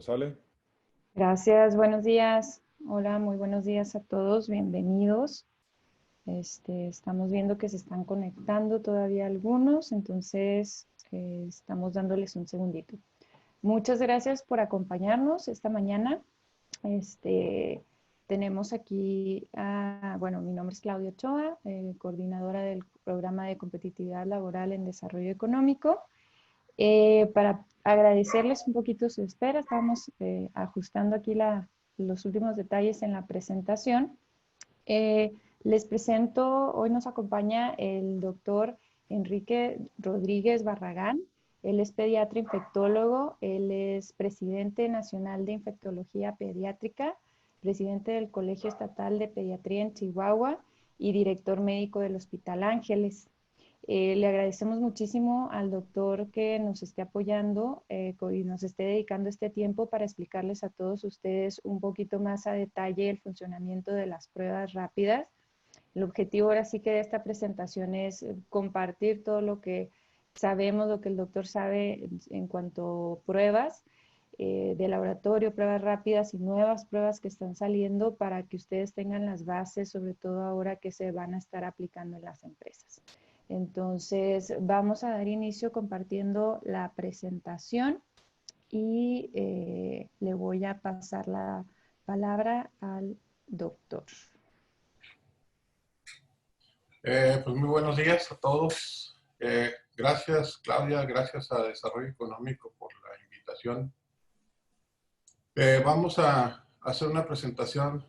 ¿Sale? Gracias, buenos días. Hola, muy buenos días a todos, bienvenidos. Estamos viendo que se están conectando todavía algunos, entonces estamos dándoles un segundito. Muchas gracias por acompañarnos esta mañana. Tenemos aquí, bueno, mi nombre es Claudia Ochoa, coordinadora del Programa de Competitividad Laboral en Desarrollo Económico. Para agradecerles un poquito su espera, estamos ajustando aquí los últimos detalles en la presentación. Les presento, hoy nos acompaña el doctor Enrique Rodríguez Barragán. Él es pediatra infectólogo, él es presidente nacional de infectología pediátrica, presidente del Colegio Estatal de Pediatría en Chihuahua y director médico del Hospital Ángeles. Le agradecemos muchísimo al doctor que nos esté apoyando y nos esté dedicando este tiempo para explicarles a todos ustedes un poquito más a detalle el funcionamiento de las pruebas rápidas. El objetivo ahora sí que de esta presentación es compartir todo lo que sabemos, lo que el doctor sabe en cuanto a pruebas de laboratorio, pruebas rápidas y nuevas pruebas que están saliendo para que ustedes tengan las bases, sobre todo ahora que se van a estar aplicando en las empresas. Entonces, vamos a dar inicio compartiendo la presentación y le voy a pasar la palabra al doctor. Pues muy buenos días a todos. Gracias, Claudia, gracias a Desarrollo Económico por la invitación. Vamos a hacer una presentación.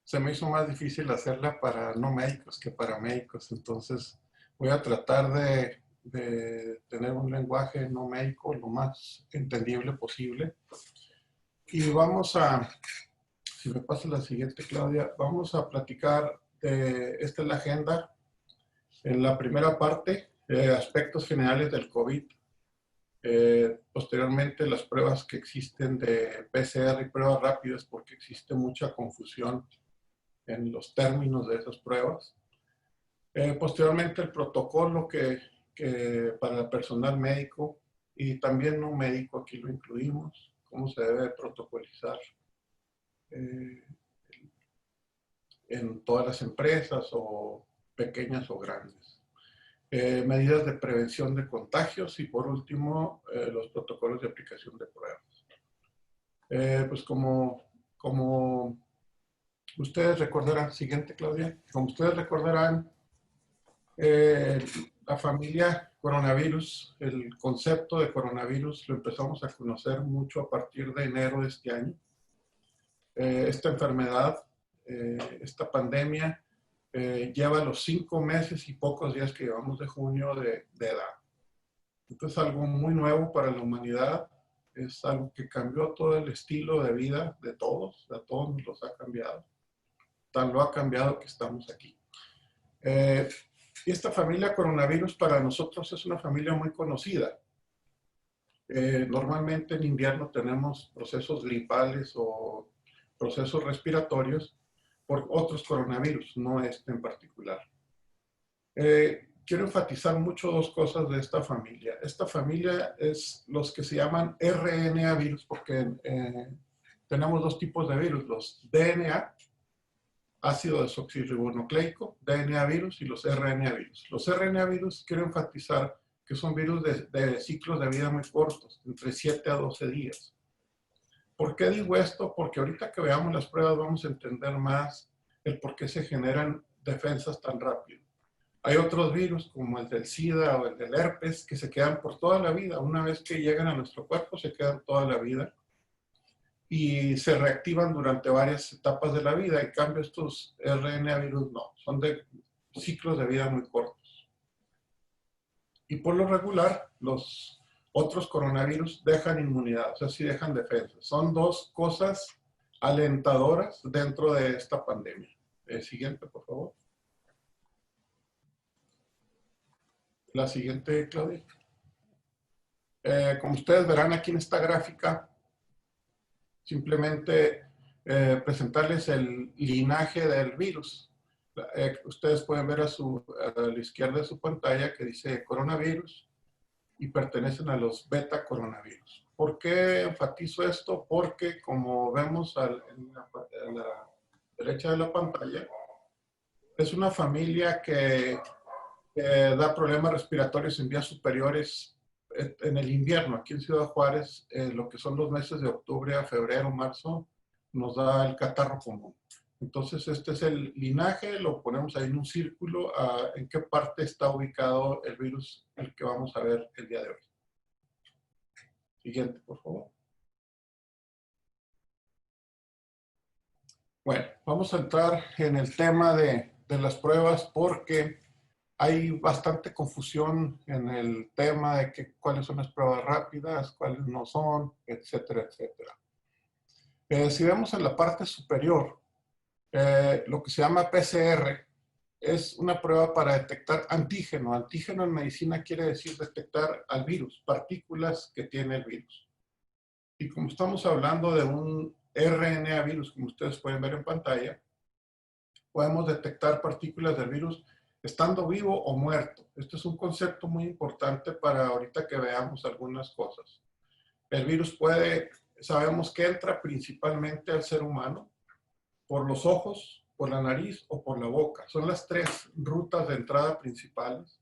Se me hizo más difícil hacerla para no médicos que para médicos, entonces voy a tratar de tener un lenguaje no médico lo más entendible posible. Y vamos a, si me pasa la siguiente, Claudia, vamos a platicar esta es la agenda. En la primera parte, aspectos generales del COVID. Posteriormente, las pruebas que existen de PCR y pruebas rápidas, porque existe mucha confusión en los términos de esas pruebas. Posteriormente, el protocolo que para el personal médico y también no médico, aquí lo incluimos, cómo se debe protocolizar en todas las empresas o pequeñas o grandes. Medidas de prevención de contagios y por último los protocolos de aplicación de pruebas. Pues como ustedes recordarán, siguiente Claudia, como ustedes recordarán, la familia coronavirus, el concepto de coronavirus lo empezamos a conocer mucho a partir de enero de este año. Esta enfermedad, esta pandemia, lleva los 5 meses y pocos días que llevamos de junio de edad. Esto es algo muy nuevo para la humanidad, es algo que cambió todo el estilo de vida de todos, a todos nos los ha cambiado. Tan lo ha cambiado que estamos aquí. Y esta familia coronavirus para nosotros es una familia muy conocida. Normalmente en invierno tenemos procesos gripales o procesos respiratorios por otros coronavirus, no este en particular. Quiero enfatizar mucho 2 cosas de esta familia. Esta familia es los que se llaman RNA virus, porque tenemos 2 tipos de virus, los DNA, ácido desoxirribonucleico, DNA virus, y los RNA virus. Los RNA virus quiero enfatizar que son virus de ciclos de vida muy cortos, entre 7 a 12 días. ¿Por qué digo esto? Porque ahorita que veamos las pruebas vamos a entender más el por qué se generan defensas tan rápido. Hay otros virus como el del SIDA o el del herpes que se quedan por toda la vida. Una vez que llegan a nuestro cuerpo se quedan toda la vida y se reactivan durante varias etapas de la vida. En cambio estos RNA virus no, son de ciclos de vida muy cortos. Y por lo regular los otros coronavirus dejan inmunidad, o sea, sí dejan defensa. Son 2 cosas alentadoras dentro de esta pandemia. Siguiente, por favor. La siguiente, Claudia. Como ustedes verán aquí en esta gráfica, simplemente presentarles el linaje del virus. Ustedes pueden ver a la izquierda de su pantalla que dice coronavirus. y pertenecen a los beta coronavirus. ¿Por qué enfatizo esto? Porque como vemos en la derecha de la pantalla, es una familia que da problemas respiratorios en vías superiores en el invierno. Aquí en Ciudad Juárez, lo que son los meses de octubre a febrero, marzo, nos da el catarro común. Entonces, este es el linaje, lo ponemos ahí en un círculo, en qué parte está ubicado el virus, el que vamos a ver el día de hoy. Siguiente, por favor. Bueno, vamos a entrar en el tema de las pruebas porque hay bastante confusión en el tema de cuáles son las pruebas rápidas, cuáles no son, etcétera, etcétera. Si vemos en la parte superior, lo que se llama PCR es una prueba para detectar antígeno. Antígeno en medicina quiere decir detectar al virus, partículas que tiene el virus. Y como estamos hablando de un RNA virus, como ustedes pueden ver en pantalla, podemos detectar partículas del virus estando vivo o muerto. Este es un concepto muy importante para ahorita que veamos algunas cosas. El virus sabemos que entra principalmente al ser humano por los ojos, por la nariz o por la boca. Son las tres rutas de entrada principales.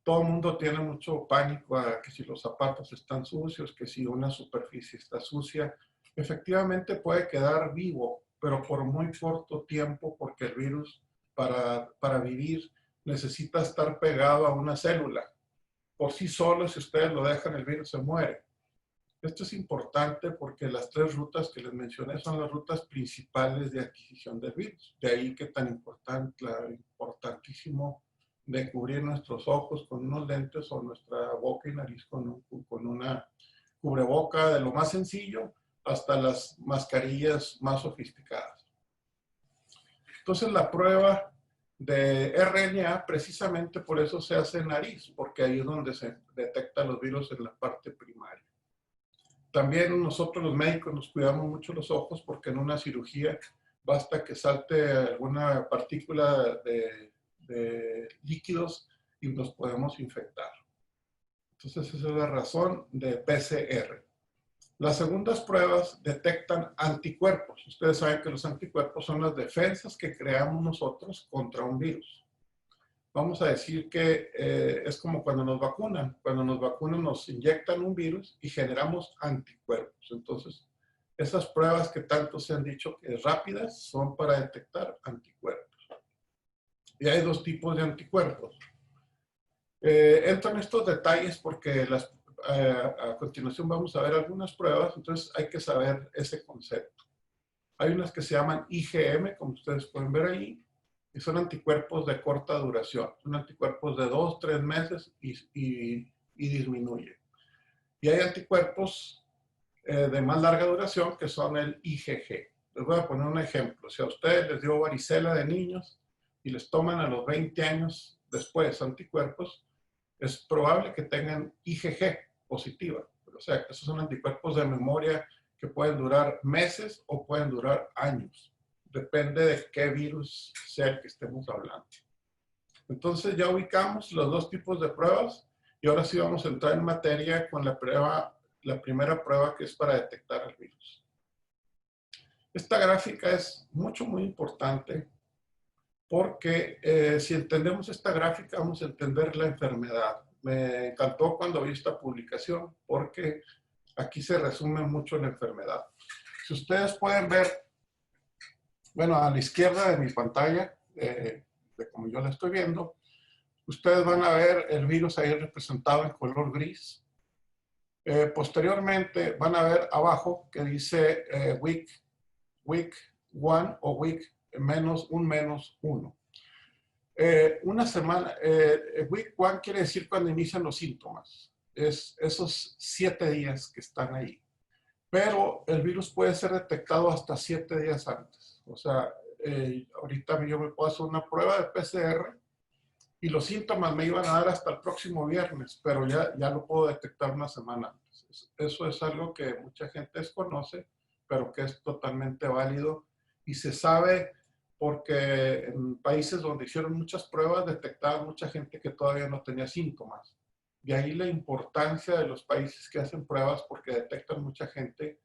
Todo el mundo tiene mucho pánico a que si los zapatos están sucios, que si una superficie está sucia. Efectivamente puede quedar vivo, pero por muy corto tiempo, porque el virus para vivir necesita estar pegado a una célula. Por sí solo, si ustedes lo dejan, el virus se muere. Esto es importante porque las tres rutas que les mencioné son las rutas principales de adquisición del virus. De ahí que tan importantísimo de cubrir nuestros ojos con unos lentes o nuestra boca y nariz con una cubreboca, de lo más sencillo hasta las mascarillas más sofisticadas. Entonces la prueba de RNA precisamente por eso se hace en nariz, porque ahí es donde se detectan los virus en la parte primaria. También nosotros los médicos nos cuidamos mucho los ojos porque en una cirugía basta que salte alguna partícula de líquidos y nos podemos infectar. Entonces esa es la razón de PCR. Las segundas pruebas detectan anticuerpos. Ustedes saben que los anticuerpos son las defensas que creamos nosotros contra un virus. Vamos a decir que es como cuando nos vacunan. Cuando nos vacunan nos inyectan un virus y generamos anticuerpos. Entonces, esas pruebas que tanto se han dicho que rápidas son para detectar anticuerpos. Y hay dos tipos de anticuerpos. Entro en estos detalles porque a continuación vamos a ver algunas pruebas, entonces hay que saber ese concepto. Hay unas que se llaman IgM, como ustedes pueden ver ahí, y son anticuerpos de corta duración. Son anticuerpos de 2, 3 meses y disminuyen. Y hay anticuerpos de más larga duración que son el IgG. Les voy a poner un ejemplo. Si a ustedes les dio varicela de niños y les toman a los 20 años después anticuerpos, es probable que tengan IgG positiva. O sea, esos son anticuerpos de memoria que pueden durar meses o pueden durar años. Depende de qué virus sea el que estemos hablando. Entonces ya ubicamos los dos tipos de pruebas y ahora sí vamos a entrar en materia con la primera prueba que es para detectar el virus. Esta gráfica es muy importante porque si entendemos esta gráfica vamos a entender la enfermedad. Me encantó cuando vi esta publicación porque aquí se resume mucho la enfermedad. Si ustedes pueden ver, bueno, a la izquierda de mi pantalla, de como yo la estoy viendo, ustedes van a ver el virus ahí representado en color gris. Posteriormente van a ver abajo que dice week 1 o week -1. Una semana, week 1 quiere decir cuando inician los síntomas. Es esos 7 días que están ahí. Pero el virus puede ser detectado hasta 7 días antes. O sea, ahorita yo me puedo hacer una prueba de PCR y los síntomas me iban a dar hasta el próximo viernes, pero ya lo puedo detectar una semana antes. Eso es algo que mucha gente desconoce, pero que es totalmente válido y se sabe porque en países donde hicieron muchas pruebas detectaban mucha gente que todavía no tenía síntomas. De ahí la importancia de los países que hacen pruebas porque detectan mucha gente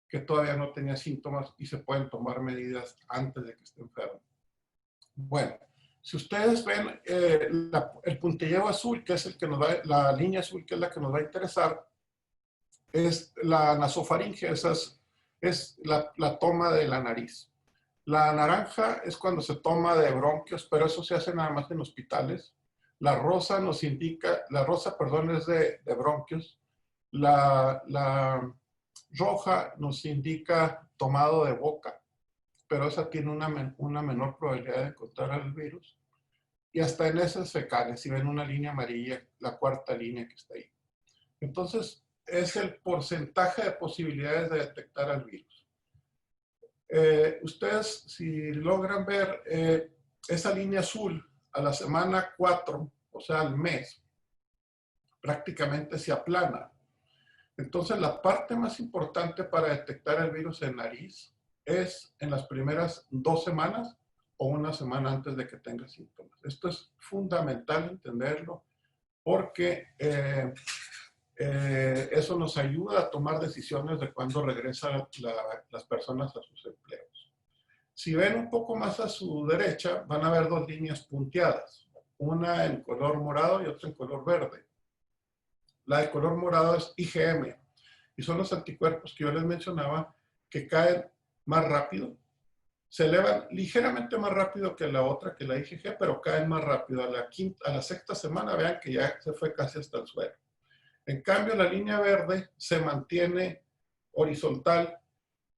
que todavía no tenía síntomas y se pueden tomar medidas antes de que esté enfermo. Bueno, si ustedes ven el puntilleo azul, que es el que nos va, la línea azul, que es la que nos va a interesar, es la nasofaringe, esa es la toma de la nariz. La naranja es cuando se toma de bronquios, pero eso se hace nada más en hospitales. La rosa nos indica, la rosa, perdón, es de bronquios. La roja nos indica tomado de boca, pero esa tiene una menor probabilidad de encontrar el virus. Y hasta en esas fecales, si ven una línea amarilla, la cuarta línea que está ahí. Entonces, es el porcentaje de posibilidades de detectar al virus. Ustedes, si logran ver esa línea azul a la semana 4, o sea, al mes, prácticamente se aplana. Entonces, la parte más importante para detectar el virus en nariz es en las primeras 2 semanas o una semana antes de que tenga síntomas. Esto es fundamental entenderlo porque eso nos ayuda a tomar decisiones de cuándo regresan las personas a sus empleos. Si ven un poco más a su derecha, van a ver 2 líneas punteadas, una en color morado y otra en color verde. La de color morado es IgM y son los anticuerpos que yo les mencionaba que caen más rápido, se elevan ligeramente más rápido que la otra, que la IgG, pero caen más rápido. A la sexta semana vean que ya se fue casi hasta el suelo. En cambio, la línea verde se mantiene horizontal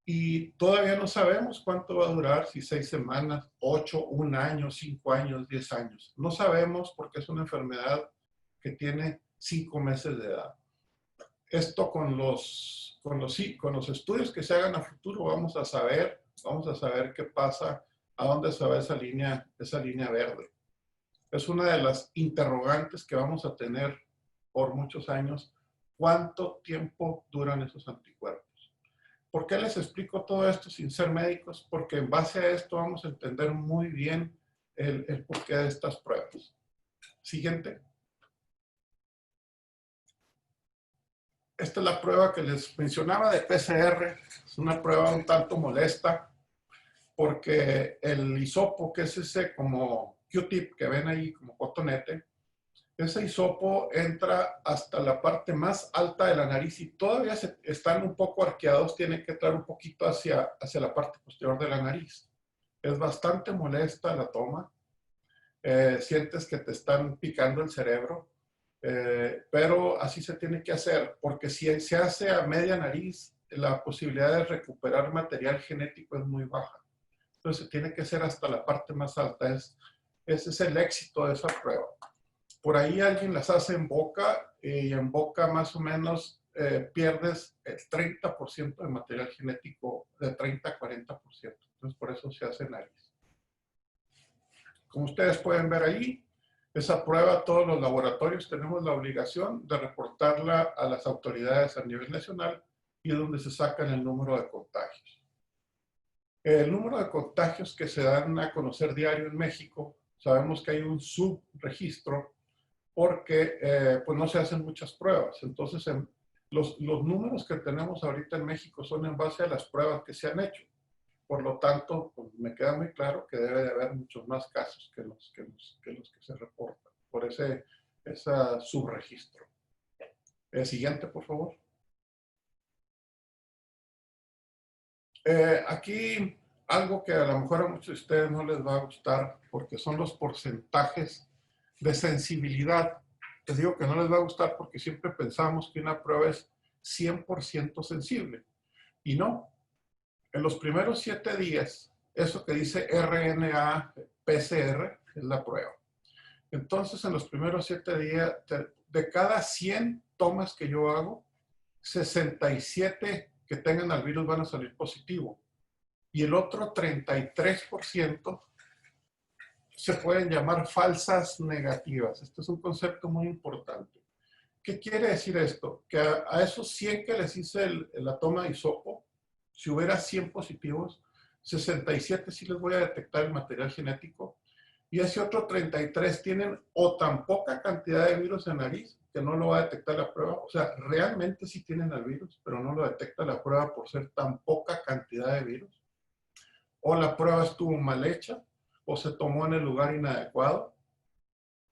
y todavía no sabemos cuánto va a durar, si 6 semanas, 8, 1 año, 5 años, 10 años. No sabemos porque es una enfermedad que tiene 5 meses de edad. Esto con los estudios que se hagan a futuro vamos a saber qué pasa, a dónde se va esa línea verde. Es una de las interrogantes que vamos a tener por muchos años, ¿cuánto tiempo duran esos anticuerpos? ¿Por qué les explico todo esto sin ser médicos? Porque en base a esto vamos a entender muy bien el porqué de estas pruebas. Siguiente. Esta es la prueba que les mencionaba de PCR. Es una prueba un tanto molesta porque el hisopo, que es ese como Q-tip que ven ahí como cotonete, ese hisopo entra hasta la parte más alta de la nariz y todavía están un poco arqueados, tienen que entrar un poquito hacia la parte posterior de la nariz. Es bastante molesta la toma. Sientes que te están picando el cerebro, pero así se tiene que hacer, porque si se hace a media nariz, la posibilidad de recuperar material genético es muy baja. Entonces se tiene que hacer hasta la parte más alta. Ese es el éxito de esa prueba. Por ahí alguien las hace en boca y en boca más o menos pierdes el 30% de material genético, de 30 a 40%. Entonces por eso se hace en nariz. Como ustedes pueden ver ahí, esa prueba todos los laboratorios tenemos la obligación de reportarla a las autoridades a nivel nacional y es donde se sacan el número de contagios. El número de contagios que se dan a conocer diario en México, sabemos que hay un subregistro porque pues no se hacen muchas pruebas. Entonces, los números que tenemos ahorita en México son en base a las pruebas que se han hecho. Por lo tanto, pues, me queda muy claro que debe de haber muchos más casos que los que se reportan por ese subregistro. Siguiente, por favor. Aquí algo que a lo mejor a muchos de ustedes no les va a gustar porque son los porcentajes de sensibilidad. Les digo que no les va a gustar porque siempre pensamos que una prueba es 100% sensible. Y no. En los primeros 7 días, eso que dice RNA-PCR es la prueba. Entonces, en los primeros 7 días, de cada 100 tomas que yo hago, 67 que tengan al virus van a salir positivo. Y el otro 33% se pueden llamar falsas negativas. Este es un concepto muy importante. ¿Qué quiere decir esto? Que a esos 100 que les hice la toma de hisopo, si hubiera 100 positivos, 67 sí les voy a detectar el material genético y ese otro 33 tienen o tan poca cantidad de virus en nariz que no lo va a detectar la prueba. O sea, realmente sí tienen el virus, pero no lo detecta la prueba por ser tan poca cantidad de virus. O la prueba estuvo mal hecha, o se tomó en el lugar inadecuado.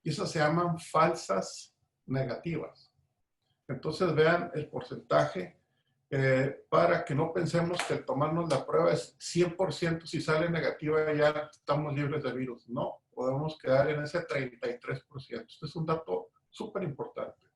Y esas se llaman falsas negativas. Entonces vean el porcentaje para que no pensemos que el tomarnos la prueba es 100%, si sale negativa ya estamos libres de virus. No, podemos quedar en ese 33%. Este es un dato súper importante.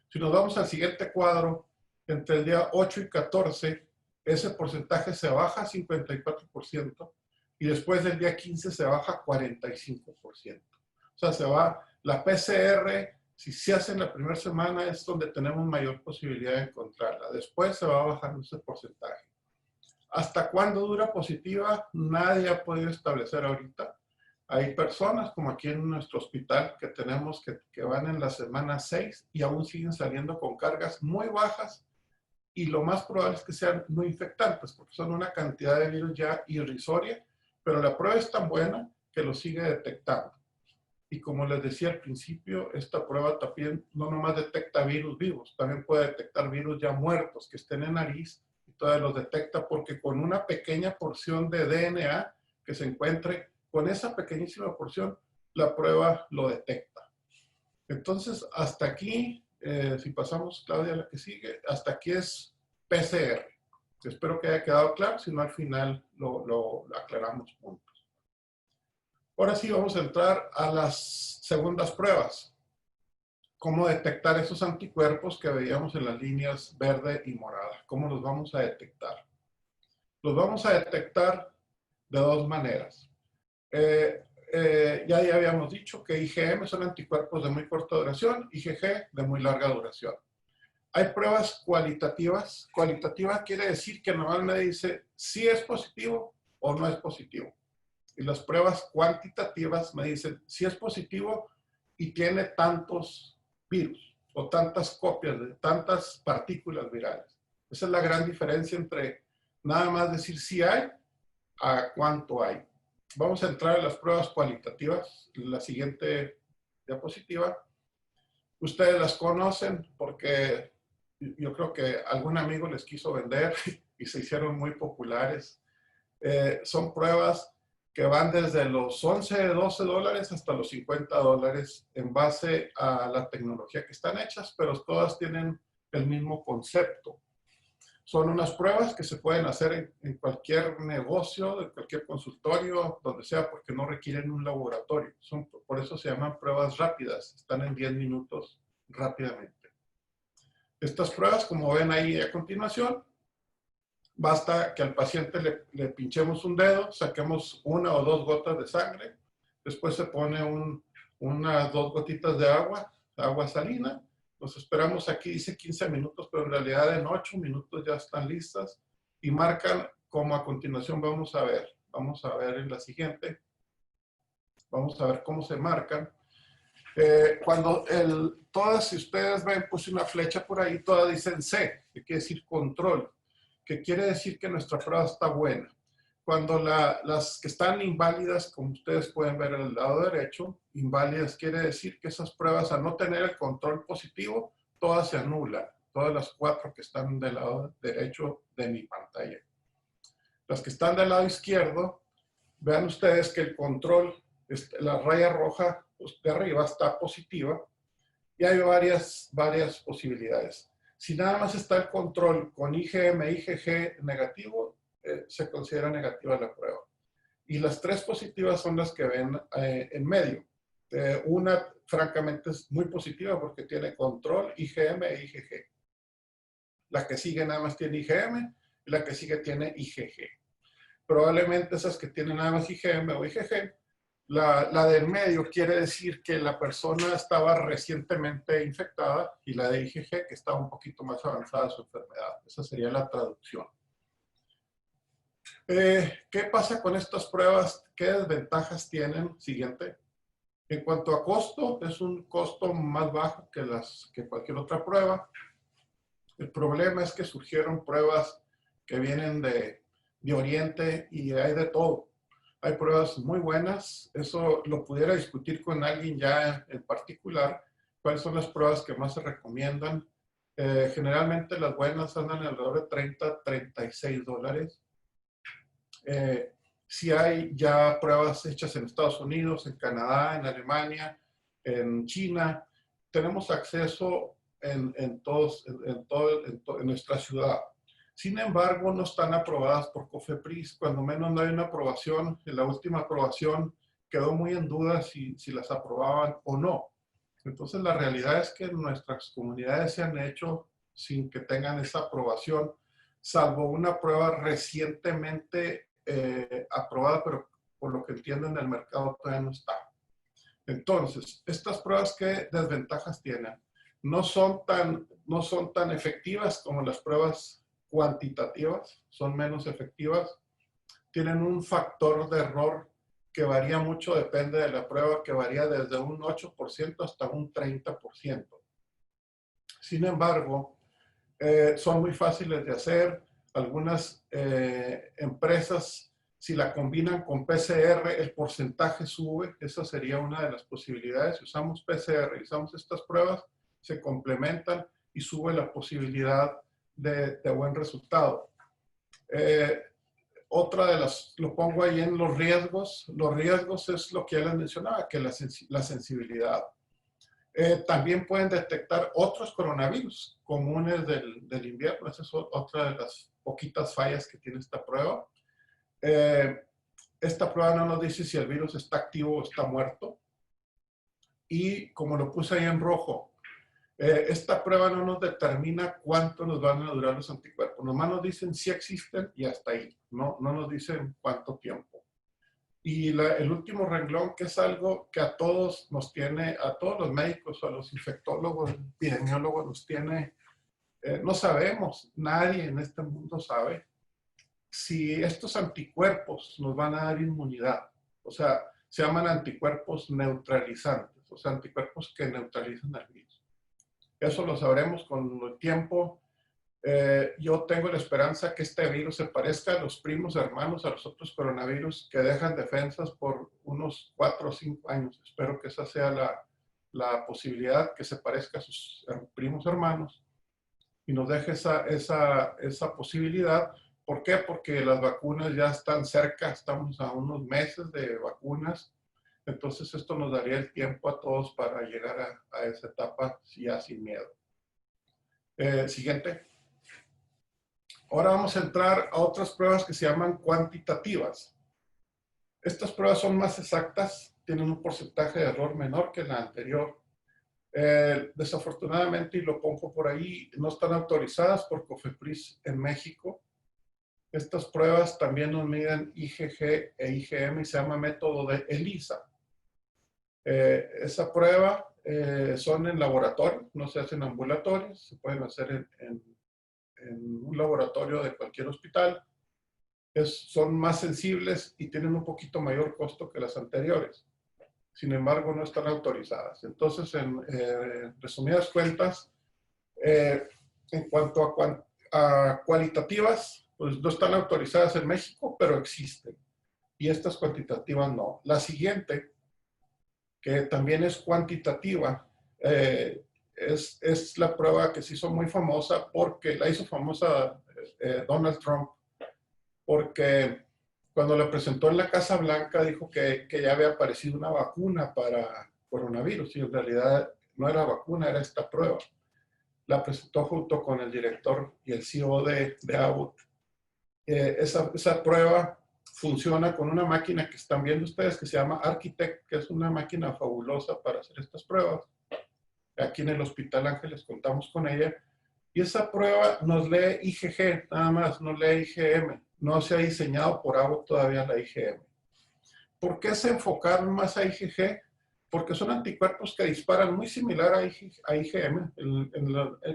Si nos vamos al siguiente cuadro, entre el día 8 y 14, ese porcentaje se baja a 54% y después del día 15 se baja a 45%. O sea, se va la PCR. Si se hace en la primera semana es donde tenemos mayor posibilidad de encontrarla. Después se va bajando ese porcentaje. ¿Hasta cuándo dura positiva? Nadie ha podido establecer ahorita. Hay personas como aquí en nuestro hospital que tenemos que van en la semana 6 y aún siguen saliendo con cargas muy bajas y lo más probable es que sean no infectantes porque son una cantidad de virus ya irrisoria, pero la prueba es tan buena que lo sigue detectando. Y como les decía al principio, esta prueba también no nomás detecta virus vivos, también puede detectar virus ya muertos que estén en nariz y todavía los detecta porque con una pequeña porción de DNA que se encuentre, con esa pequeñísima porción, la prueba lo detecta. Entonces, hasta aquí, si pasamos, Claudia, a la que sigue, hasta aquí es PCR. Espero que haya quedado claro, si no al final lo aclaramos juntos. Ahora sí vamos a entrar a las segundas pruebas. Cómo detectar esos anticuerpos que veíamos en las líneas verde y morada. ¿Cómo los vamos a detectar? Los vamos a detectar de dos maneras. Ya habíamos dicho que IgM son anticuerpos de muy corta duración, IgG de muy larga duración. Hay pruebas cualitativas. Cualitativa quiere decir que normalmente dice si es positivo o no es positivo. Y las pruebas cuantitativas me dicen si es positivo y tiene tantos virus o tantas copias de tantas partículas virales. Esa es la gran diferencia entre nada más decir si hay a cuánto hay. Vamos a entrar a las pruebas cualitativas. La siguiente diapositiva. Ustedes las conocen porque yo creo que algún amigo les quiso vender y se hicieron muy populares. Son pruebas que van desde los 11, 12 dólares hasta los 50 dólares en base a la tecnología que están hechas, pero todas tienen el mismo concepto. Son unas pruebas que se pueden hacer en cualquier negocio, en cualquier consultorio, donde sea, porque no requieren un laboratorio. Por eso se llaman pruebas rápidas, están en 10 minutos rápidamente. Estas pruebas, como ven ahí a continuación, basta que al paciente le pinchemos un dedo, saquemos 1 o 2 gotas de sangre, después se pone unas 2 gotitas de agua salina, nos esperamos aquí, dice 15 minutos, pero en realidad en 8 minutos ya están listas y marcan como a continuación vamos a ver en la siguiente, vamos a ver cómo se marcan. Cuando todas, si ustedes ven, puse una flecha por ahí, todas dicen C, que quiere decir control, que quiere decir que nuestra prueba está buena. Cuando las que están inválidas, como ustedes pueden ver en el lado derecho, inválidas quiere decir que esas pruebas, al no tener el control positivo, todas se anulan, todas las 4 que están del lado derecho de mi pantalla. Las que están del lado izquierdo, vean ustedes que el control, la raya roja de arriba está positiva y hay varias posibilidades. Si nada más está el control con IgM, IgG negativo, se considera negativa la prueba. Y las 3 positivas son las que ven en medio. Una, francamente, es muy positiva porque tiene control IgM e IgG. La que sigue nada más tiene IgM y la que sigue tiene IgG. Probablemente esas que tienen nada más IgM o IgG, la del medio quiere decir que la persona estaba recientemente infectada y la de IgG que estaba un poquito más avanzada su enfermedad. Esa sería la traducción. ¿Qué pasa con estas pruebas? ¿Qué desventajas tienen? Siguiente. En cuanto a costo, es un costo más bajo que cualquier otra prueba. El problema es que surgieron pruebas que vienen de Oriente y hay de todo. Hay pruebas muy buenas, eso lo pudiera discutir con alguien ya en particular, ¿Cuáles son las pruebas que más se recomiendan? Generalmente las buenas andan alrededor de 30, $36. Si hay ya pruebas hechas en Estados Unidos, en Canadá, en Alemania, en China, tenemos acceso en nuestra ciudad. Sin embargo, no están aprobadas por COFEPRIS, cuando menos no hay una aprobación. En la última aprobación quedó muy en duda si las aprobaban o no. Entonces, la realidad es que nuestras comunidades se han hecho sin que tengan esa aprobación, salvo una prueba recientemente aprobada, pero por lo que entiendo en el mercado todavía no está. Entonces, estas pruebas, ¿qué desventajas tienen? No son tan efectivas como las pruebas cuantitativas, son menos efectivas. Tienen un factor de error que varía mucho, depende de la prueba, que varía desde un 8% hasta un 30%. Sin embargo, son muy fáciles de hacer. Algunas empresas, si la combinan con PCR, el porcentaje sube. Esa sería una de las posibilidades. Si usamos PCR y usamos estas pruebas, se complementan y sube la posibilidad de buen resultado. Otra de las, lo pongo ahí en los riesgos. Los riesgos es lo que ya les mencionaba, que la sensibilidad. También pueden detectar otros coronavirus comunes del invierno. Esa es otra de las poquitas fallas que tiene esta prueba. Esta prueba no nos dice si el virus está activo o está muerto. Y como lo puse ahí en rojo, esta prueba no nos determina cuánto nos van a durar los anticuerpos. Nomás nos dicen si existen y hasta ahí. No nos dicen cuánto tiempo. Y el último renglón, que es algo que a todos nos tiene, a todos los médicos, a los infectólogos, epidemiólogos nos tiene, no sabemos, nadie en este mundo sabe si estos anticuerpos nos van a dar inmunidad. O sea, se llaman anticuerpos neutralizantes, o sea, anticuerpos que neutralizan al virus. Eso lo sabremos con el tiempo. Yo tengo la esperanza que este virus se parezca a los primos hermanos, a los otros coronavirus que dejan defensas por unos 4 o 5 años. Espero que esa sea la posibilidad, que se parezca a sus primos hermanos y nos deje esa posibilidad. ¿Por qué? Porque las vacunas ya están cerca, estamos a unos meses de vacunas. Entonces esto nos daría el tiempo a todos para llegar a esa etapa ya sin miedo. Siguiente. Ahora vamos a entrar a otras pruebas que se llaman cuantitativas. Estas pruebas son más exactas, tienen un porcentaje de error menor que la anterior. Desafortunadamente, y lo pongo por ahí, no están autorizadas por COFEPRIS en México. Estas pruebas también nos miden IgG e IgM y se llama método de ELISA. Esa prueba son en laboratorio, no se hacen en ambulatorios, se pueden hacer en un laboratorio de cualquier hospital. Son más sensibles y tienen un poquito mayor costo que las anteriores. Sin embargo, no están autorizadas. Entonces, en resumidas cuentas, en cuanto a cualitativas, pues no están autorizadas en México, pero existen. Y estas cuantitativas no. La siguiente, que también es cuantitativa, es la prueba que se hizo muy famosa porque la hizo famosa Donald Trump, porque cuando la presentó en la Casa Blanca dijo que ya había aparecido una vacuna para coronavirus y en realidad no era vacuna, era esta prueba. La presentó junto con el director y el CEO de Abbott. Esa prueba funciona con una máquina que están viendo ustedes que se llama Architect, que es una máquina fabulosa para hacer estas pruebas. Aquí en el Hospital Ángeles contamos con ella. Y esa prueba nos lee IgG, nada más, no lee IgM. No se ha diseñado por Abbott todavía la IgM. ¿Por qué se enfocaron más a IgG? Porque son anticuerpos que disparan muy similar a IgM,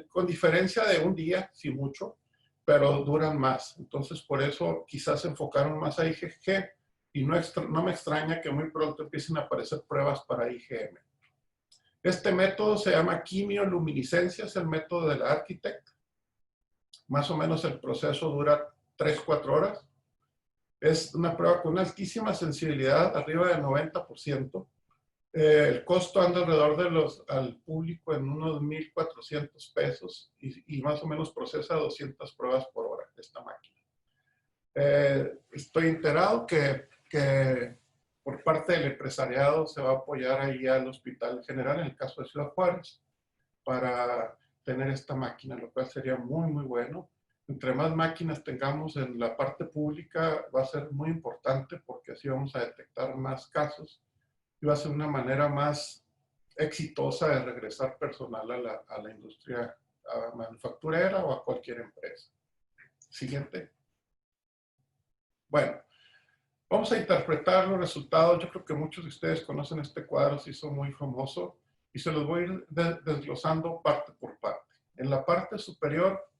con diferencia de un día, si mucho, pero duran más. Entonces, por eso quizás se enfocaron más a IgG y no me extraña que muy pronto empiecen a aparecer pruebas para IgM. Este método se llama quimioluminiscencia, es el método del Architect. Más o menos el proceso dura 3-4 horas. Es una prueba con una altísima sensibilidad, arriba del 90%. El costo anda alrededor al público en unos 1,400 pesos y más o menos procesa 200 pruebas por hora esta máquina. Estoy enterado que por parte del empresariado se va a apoyar ahí al Hospital General, en el caso de Ciudad Juárez, para tener esta máquina, lo cual sería muy, muy bueno. Entre más máquinas tengamos en la parte pública, va a ser muy importante porque así vamos a detectar más casos y va a ser una manera más exitosa de regresar personal a la industria manufacturera o a cualquier empresa. Siguiente. Bueno, vamos a interpretar los resultados. Yo creo que muchos de ustedes conocen este cuadro, se hizo muy famoso y se los voy a ir desglosando parte por parte. En la parte superior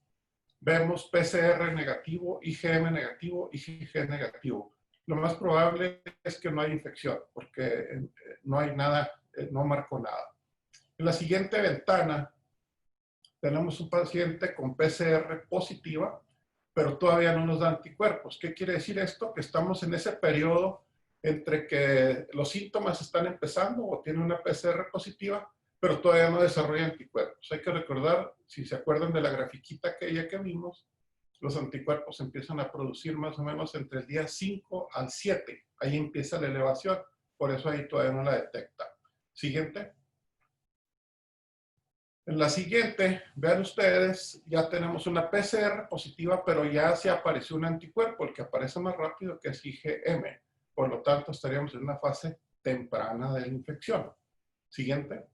vemos PCR negativo, IgM negativo, IgG negativo. Lo más probable es que no hay infección porque no hay nada, no marcó nada. En la siguiente ventana tenemos un paciente con PCR positiva, pero todavía no nos da anticuerpos. ¿Qué quiere decir esto? Que estamos en ese periodo entre que los síntomas están empezando o tiene una PCR positiva, pero todavía no desarrolla anticuerpos. Hay que recordar, si se acuerdan de la grafiquita aquella que vimos, los anticuerpos empiezan a producir más o menos entre el día 5 al 7. Ahí empieza la elevación, por eso ahí todavía no la detecta. Siguiente. En la siguiente, vean ustedes, ya tenemos una PCR positiva, pero ya se apareció un anticuerpo, el que aparece más rápido que es IgM. Por lo tanto, estaríamos en una fase temprana de la infección. Siguiente.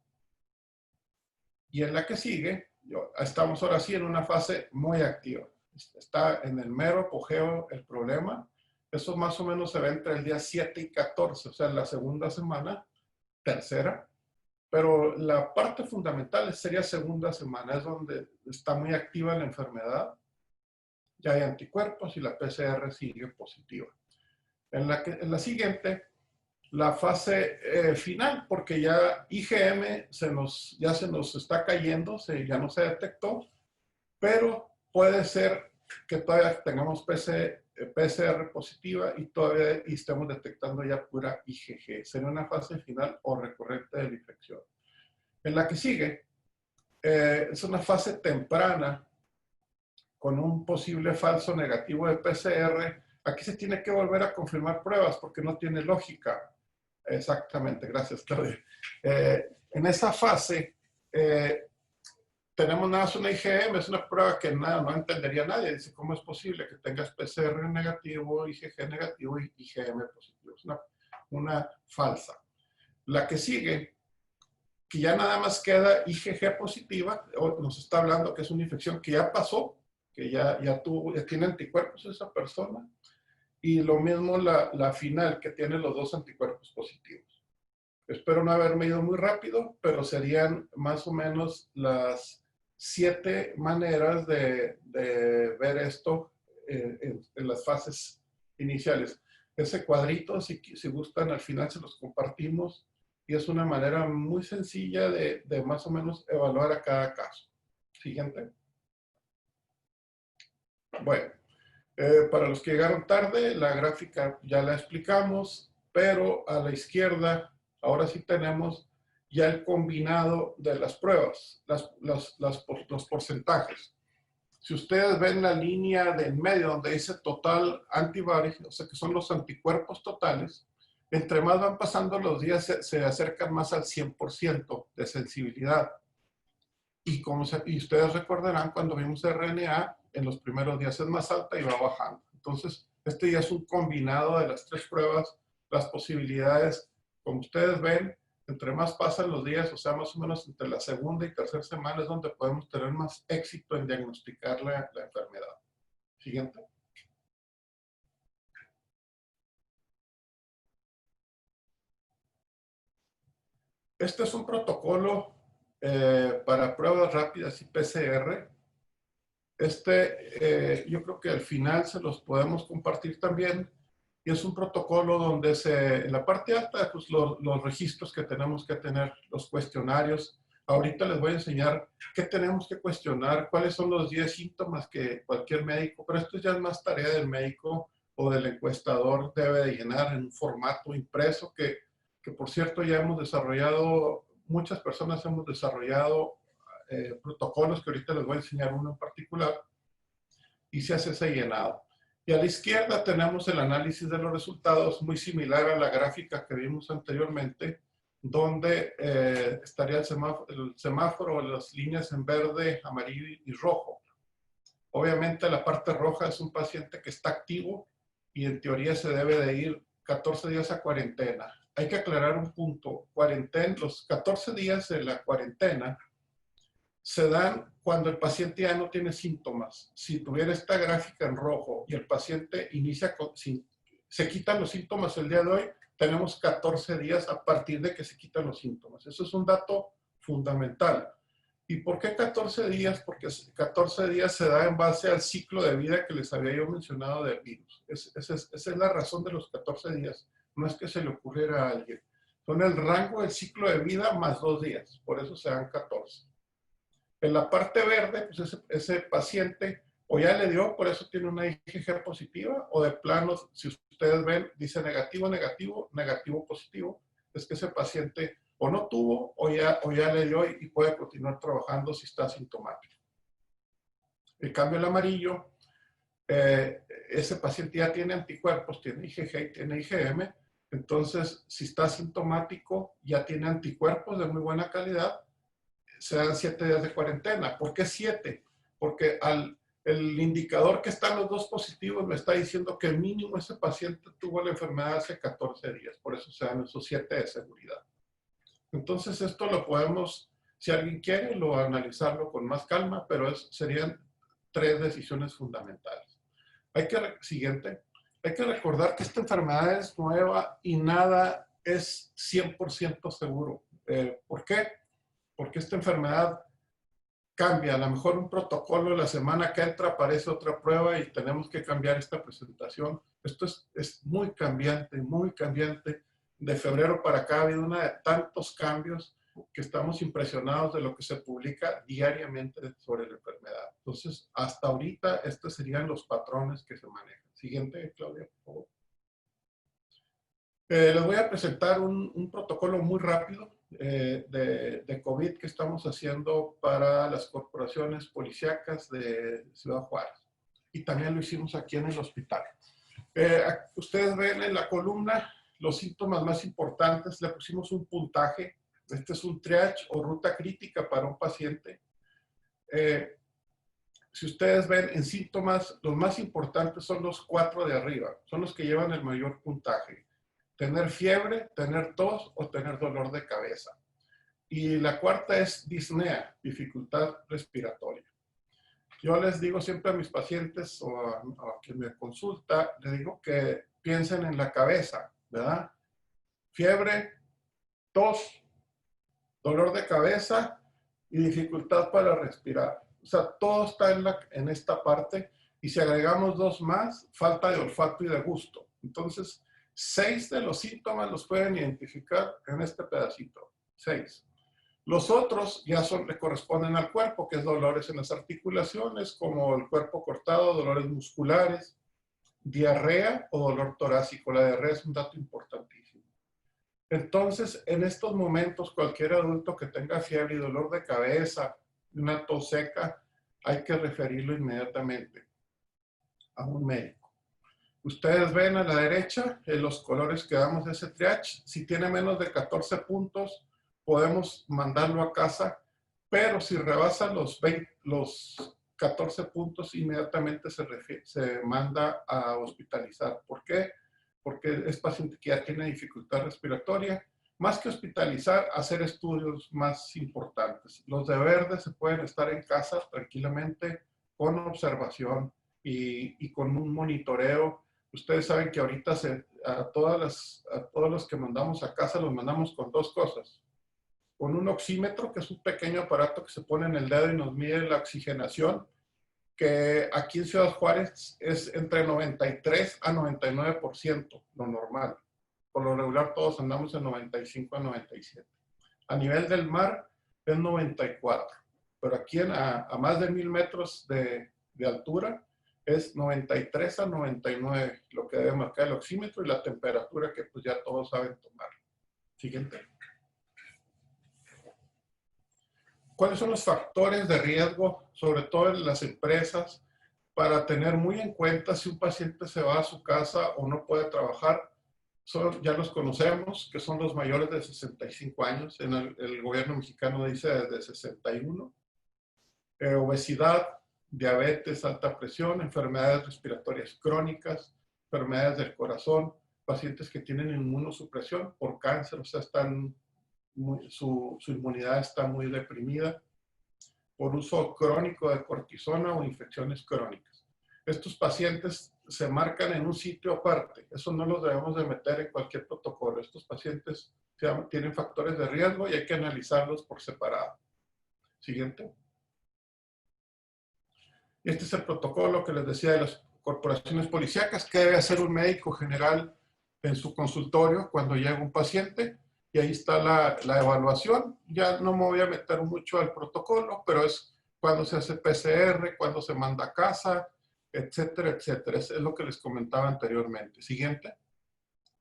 Y en la que sigue, estamos ahora sí en una fase muy activa. Está en el mero apogeo el problema. Eso más o menos se ve entre el día 7 y 14, o sea, en la segunda semana, tercera. Pero la parte fundamental sería segunda semana, es donde está muy activa la enfermedad. Ya hay anticuerpos y la PCR sigue positiva. En la siguiente, la fase final, porque ya IgM ya se nos está cayendo, ya no se detectó, pero puede ser que todavía tengamos PCR positiva y todavía estemos detectando ya pura IgG. Sería una fase final o recurrente de la infección. En la que sigue, es una fase temprana con un posible falso negativo de PCR. Aquí se tiene que volver a confirmar pruebas porque no tiene lógica. Exactamente, gracias, Claudia. En esa fase, tenemos nada más una IgM, es una prueba que no entendería nadie. Dice, ¿cómo es posible que tengas PCR negativo, IgG negativo y IgM positivo? Es una falsa. La que sigue, que ya nada más queda IgG positiva, nos está hablando que es una infección que ya pasó, que ya tiene anticuerpos esa persona, y lo mismo la final, que tiene los dos anticuerpos positivos. Espero no haberme ido muy rápido, pero serían más o menos las 7 maneras de ver esto en las fases iniciales. Ese cuadrito, si gustan, al final se los compartimos y es una manera muy sencilla de más o menos evaluar a cada caso. Siguiente. Bueno, para los que llegaron tarde, la gráfica ya la explicamos, pero a la izquierda ahora sí tenemos ya el combinado de las pruebas, los porcentajes. Si ustedes ven la línea de en medio donde dice total antibodies, o sea que son los anticuerpos totales, entre más van pasando los días se acercan más al 100% de sensibilidad. Y ustedes recordarán cuando vimos RNA, en los primeros días es más alta y va bajando. Entonces, este ya es un combinado de las 3 pruebas, las posibilidades, como ustedes ven, entre más pasan los días, o sea, más o menos entre la segunda y tercera semana es donde podemos tener más éxito en diagnosticar la enfermedad. Siguiente. Este es un protocolo para pruebas rápidas y PCR. Yo creo que al final se los podemos compartir también. Y es un protocolo donde en la parte alta, pues los registros que tenemos que tener, los cuestionarios. Ahorita les voy a enseñar qué tenemos que cuestionar, cuáles son los 10 síntomas que cualquier médico, pero esto ya es más tarea del médico o del encuestador, debe de llenar en un formato impreso que que por cierto ya hemos desarrollado, muchas personas hemos desarrollado protocolos que ahorita les voy a enseñar uno en particular, y se hace ese llenado. Y a la izquierda tenemos el análisis de los resultados, muy similar a la gráfica que vimos anteriormente, donde estaría el semáforo, las líneas en verde, amarillo y rojo. Obviamente la parte roja es un paciente que está activo y en teoría se debe de ir 14 días a cuarentena. Hay que aclarar un punto. Los 14 días de la cuarentena se dan cuando el paciente ya no tiene síntomas. Si tuviera esta gráfica en rojo y el paciente se quitan los síntomas el día de hoy, tenemos 14 días a partir de que se quitan los síntomas. Eso es un dato fundamental. ¿Y por qué 14 días? Porque 14 días se da en base al ciclo de vida que les había yo mencionado del virus. Esa es la razón de los 14 días. No es que se le ocurriera a alguien. Son el rango del ciclo de vida más 2 días. Por eso se dan 14. En la parte verde, pues ese paciente o ya le dio, por eso tiene una IgG positiva, o de plano, si ustedes ven, dice negativo, negativo, negativo, positivo. Es que ese paciente o no tuvo o ya le dio y puede continuar trabajando si está asintomático. En cambio, el amarillo, ese paciente ya tiene anticuerpos, tiene IgG y tiene IgM. Entonces, si está asintomático, ya tiene anticuerpos de muy buena calidad, se dan 7 días de cuarentena. ¿Por qué 7? Porque el indicador que están los dos positivos me está diciendo que mínimo ese paciente tuvo la enfermedad hace 14 días. Por eso se dan esos 7 de seguridad. Entonces esto lo podemos, si alguien quiere, analizarlo con más calma, pero serían 3 decisiones fundamentales. Siguiente. Hay que recordar que esta enfermedad es nueva y nada es 100% seguro. ¿Por qué? Porque esta enfermedad cambia. A lo mejor un protocolo la semana que entra aparece otra prueba y tenemos que cambiar esta presentación. Esto es muy cambiante, muy cambiante. De febrero para acá ha habido tantos cambios que estamos impresionados de lo que se publica diariamente sobre la enfermedad. Entonces, hasta ahorita, estos serían los patrones que se manejan. Siguiente, Claudia, por favor. Les voy a presentar un protocolo muy rápido de COVID que estamos haciendo para las corporaciones policíacas de Ciudad Juárez. Y también lo hicimos aquí en el hospital. Ustedes ven en la columna los síntomas más importantes. Le pusimos un puntaje. Este es un triage o ruta crítica para un paciente. Si ustedes ven en síntomas, los más importantes son los 4 de arriba. Son los que llevan el mayor puntaje. Tener fiebre, tener tos o tener dolor de cabeza. Y la cuarta es disnea, dificultad respiratoria. Yo les digo siempre a mis pacientes o a quien me consulta, les digo que piensen en la cabeza, ¿verdad? Fiebre, tos, dolor de cabeza y dificultad para respirar. O sea, todo está en esta parte. Y si agregamos 2 más, falta de olfato y de gusto. Entonces, 6 de los síntomas los pueden identificar en este pedacito. 6. Los otros ya le corresponden al cuerpo, que es dolores en las articulaciones, como el cuerpo cortado, dolores musculares, diarrea o dolor torácico. La diarrea es un dato importantísimo. Entonces, en estos momentos, cualquier adulto que tenga fiebre y dolor de cabeza, una tos seca, hay que referirlo inmediatamente a un médico. Ustedes ven a la derecha los colores que damos de ese triage. Si tiene menos de 14 puntos, podemos mandarlo a casa, pero si rebasa los 14 puntos, inmediatamente se manda a hospitalizar. ¿Por qué? Porque es paciente que ya tiene dificultad respiratoria. Más que hospitalizar, hacer estudios más importantes. Los de verde se pueden estar en casa tranquilamente con observación y con un monitoreo. Ustedes saben que ahorita a todos los que mandamos a casa los mandamos con 2 cosas. Con un oxímetro, que es un pequeño aparato que se pone en el dedo y nos mide la oxigenación, que aquí en Ciudad Juárez es entre 93 a 99%, lo normal. Por lo regular todos andamos en 95 a 97. A nivel del mar es 94, pero aquí a más de 1000 metros de altura es 93 a 99, lo que debe marcar el oxímetro y la temperatura que pues ya todos saben tomar. Siguiente. ¿Cuáles son los factores de riesgo, sobre todo en las empresas, para tener muy en cuenta si un paciente se va a su casa o no puede trabajar? Ya los conocemos, que son los mayores de 65 años. En el gobierno mexicano dice desde 61. Obesidad, diabetes, alta presión, enfermedades respiratorias crónicas, enfermedades del corazón, pacientes que tienen inmunosupresión por cáncer, o sea, su inmunidad está muy deprimida, por uso crónico de cortisona o infecciones crónicas. Estos pacientes se marcan en un sitio aparte, eso no los debemos de meter en cualquier protocolo. Estos pacientes tienen factores de riesgo y hay que analizarlos por separado. Siguiente. Este es el protocolo que les decía de las corporaciones policíacas que debe hacer un médico general en su consultorio cuando llega un paciente. Y ahí está la evaluación. Ya no me voy a meter mucho al protocolo, pero es cuando se hace PCR, cuando se manda a casa, etcétera, etcétera. Es lo que les comentaba anteriormente. Siguiente.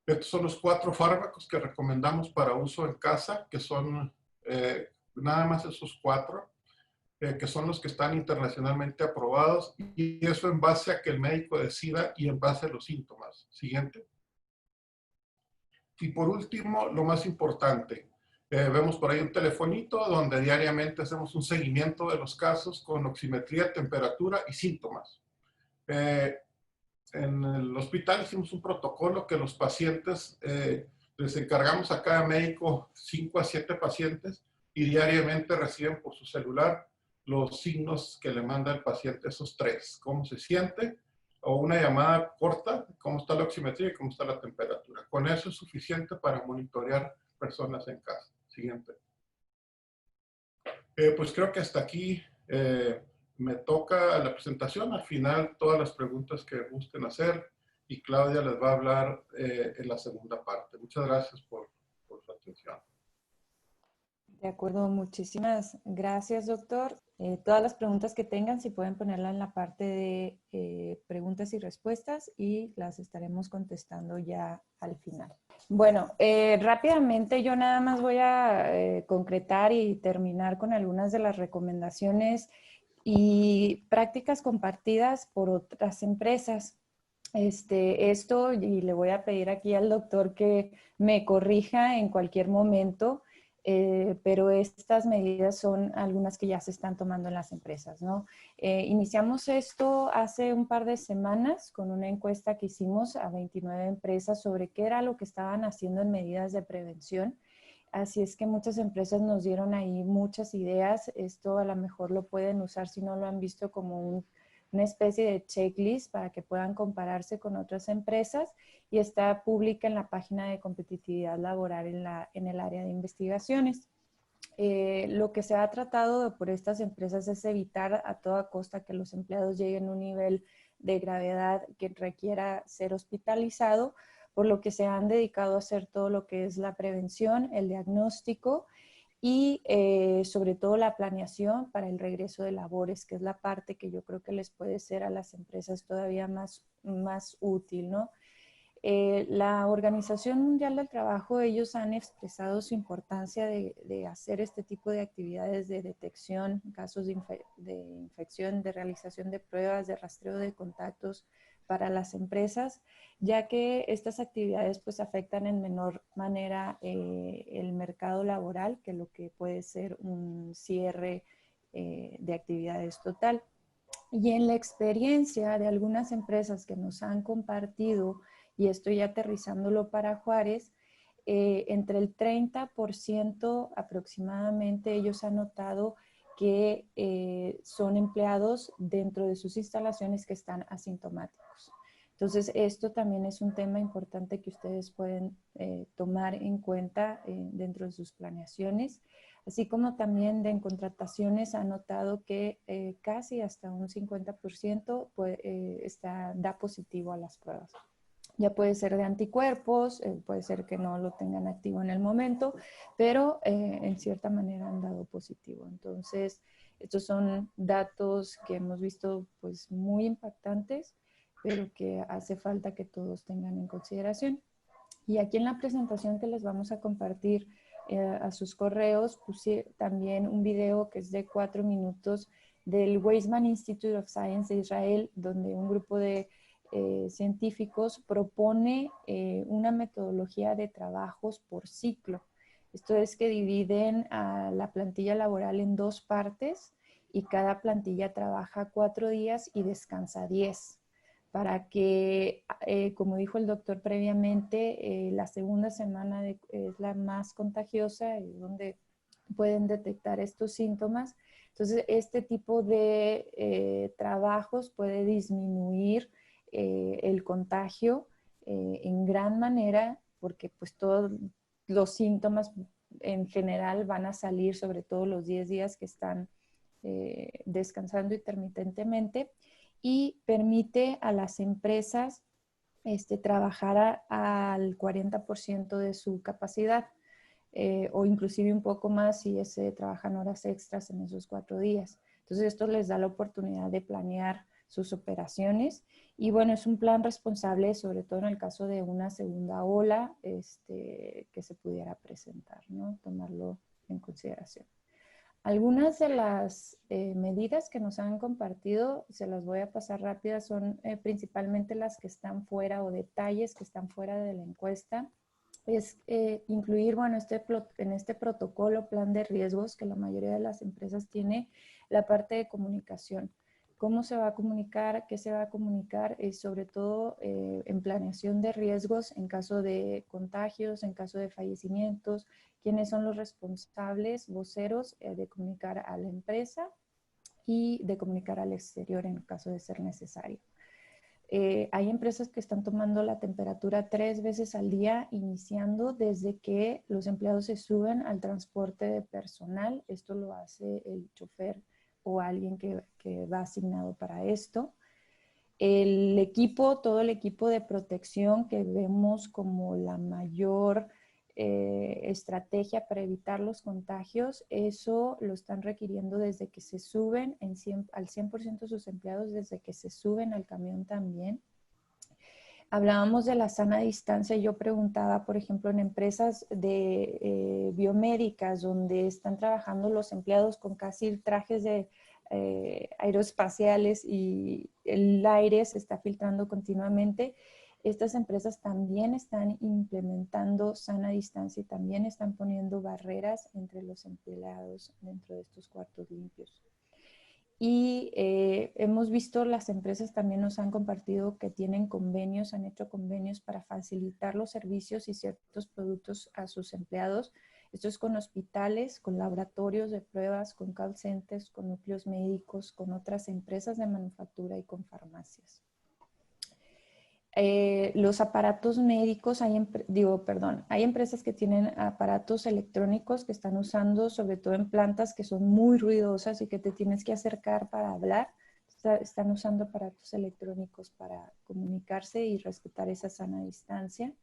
Estos son los 4 fármacos que recomendamos para uso en casa, que son nada más esos 4. Que son los que están internacionalmente aprobados, y eso en base a que el médico decida y en base a los síntomas. Siguiente. Y por último, lo más importante, vemos por ahí un telefonito donde diariamente hacemos un seguimiento de los casos con oximetría, temperatura y síntomas. En el hospital hicimos un protocolo que los pacientes, les encargamos a cada médico 5 a 7 pacientes y diariamente reciben por su celular los signos que le manda el paciente, esos 3, cómo se siente, o una llamada corta, cómo está la oximetría y cómo está la temperatura. Con eso es suficiente para monitorear personas en casa. Siguiente. Pues creo que hasta aquí me toca la presentación. Al final, todas las preguntas que gusten hacer, y Claudia les va a hablar en la segunda parte. Muchas gracias por su atención. De acuerdo, muchísimas gracias, doctor. Todas las preguntas que tengan, si pueden ponerla en la parte de preguntas y respuestas, y las estaremos contestando ya al final. Bueno, rápidamente yo nada más voy a concretar y terminar con algunas de las recomendaciones y prácticas compartidas por otras empresas. Esto, y le voy a pedir aquí al doctor que me corrija en cualquier momento, pero estas medidas son algunas que ya se están tomando en las empresas, ¿no? Iniciamos esto hace un par de semanas con una encuesta que hicimos a 29 empresas sobre qué era lo que estaban haciendo en medidas de prevención. Así es que muchas empresas nos dieron ahí muchas ideas. Esto a lo mejor lo pueden usar si no lo han visto como una especie de checklist para que puedan compararse con otras empresas, y está pública en la página de competitividad laboral en el área de investigaciones. Lo que se ha tratado por estas empresas es evitar a toda costa que los empleados lleguen a un nivel de gravedad que requiera ser hospitalizado, por lo que se han dedicado a hacer todo lo que es la prevención, el diagnóstico y sobre todo la planeación para el regreso de labores, que es la parte que yo creo que les puede ser a las empresas todavía más útil, ¿no? La Organización Mundial del Trabajo, ellos han expresado su importancia de hacer este tipo de actividades de detección, casos de infección, de realización de pruebas, de rastreo de contactos para las empresas, ya que estas actividades pues afectan en menor manera el mercado laboral que lo que puede ser un cierre de actividades total. Y en la experiencia de algunas empresas que nos han compartido, y estoy aterrizándolo para Juárez, entre el 30% aproximadamente ellos han notado que son empleados dentro de sus instalaciones que están asintomáticos. Entonces, esto también es un tema importante que ustedes pueden tomar en cuenta dentro de sus planeaciones. Así como también en contrataciones han notado que casi hasta un 50% da positivo a las pruebas. Ya puede ser de anticuerpos, puede ser que no lo tengan activo en el momento, pero en cierta manera han dado positivo. Entonces, estos son datos que hemos visto pues muy impactantes, pero que hace falta que todos tengan en consideración. Y aquí en la presentación que les vamos a compartir a sus correos, puse también un video que es de 4 minutos del Weizmann Institute of Science de Israel, donde un grupo de científicos propone una metodología de trabajos por ciclo. Esto es que dividen a la plantilla laboral en 2 partes y cada plantilla trabaja 4 días y descansa 10 para que, como dijo el doctor previamente, la segunda semana es la más contagiosa, es donde pueden detectar estos síntomas. Entonces, este tipo de trabajos puede disminuir el contagio en gran manera, porque pues todos los síntomas en general van a salir, sobre todo los 10 días que están descansando intermitentemente, y permite a las empresas trabajar al 40% de su capacidad o inclusive un poco más si se trabajan horas extras en esos 4 días. Entonces esto les da la oportunidad de planear sus operaciones y bueno, es un plan responsable, sobre todo en el caso de una segunda ola que se pudiera presentar, ¿no? Tomarlo en consideración. Algunas de las medidas que nos han compartido, se las voy a pasar rápidas, son principalmente las que están fuera o detalles que están fuera de la encuesta. Es incluir, bueno, en este protocolo, plan de riesgos que la mayoría de las empresas tiene, la parte de comunicación. ¿Cómo se va a comunicar? ¿Qué se va a comunicar? Sobre todo en planeación de riesgos en caso de contagios, en caso de fallecimientos, quiénes son los responsables, voceros de comunicar a la empresa y de comunicar al exterior en caso de ser necesario. Hay empresas que están tomando la temperatura 3 veces al día, iniciando desde que los empleados se suben al transporte de personal. Esto lo hace el chofer o alguien que va asignado para esto. El equipo, todo el equipo de protección que vemos como la mayor estrategia para evitar los contagios, eso lo están requiriendo desde que se suben al 100% de sus empleados, desde que se suben al camión también. Hablábamos de la sana distancia. Yo preguntaba, por ejemplo, en empresas de biomédicas donde están trabajando los empleados con casi trajes de aeroespaciales y el aire se está filtrando continuamente. Estas empresas también están implementando sana distancia y también están poniendo barreras entre los empleados dentro de estos cuartos limpios. Y hemos visto, las empresas también nos han compartido que tienen convenios, han hecho convenios para facilitar los servicios y ciertos productos a sus empleados. Esto es con hospitales, con laboratorios de pruebas, con call centers, con núcleos médicos, con otras empresas de manufactura y con farmacias. Los aparatos médicos, hay empresas que tienen aparatos electrónicos que están usando, sobre todo en plantas que son muy ruidosas y que te tienes que acercar para hablar. Están usando aparatos electrónicos para comunicarse y respetar esa sana distancia.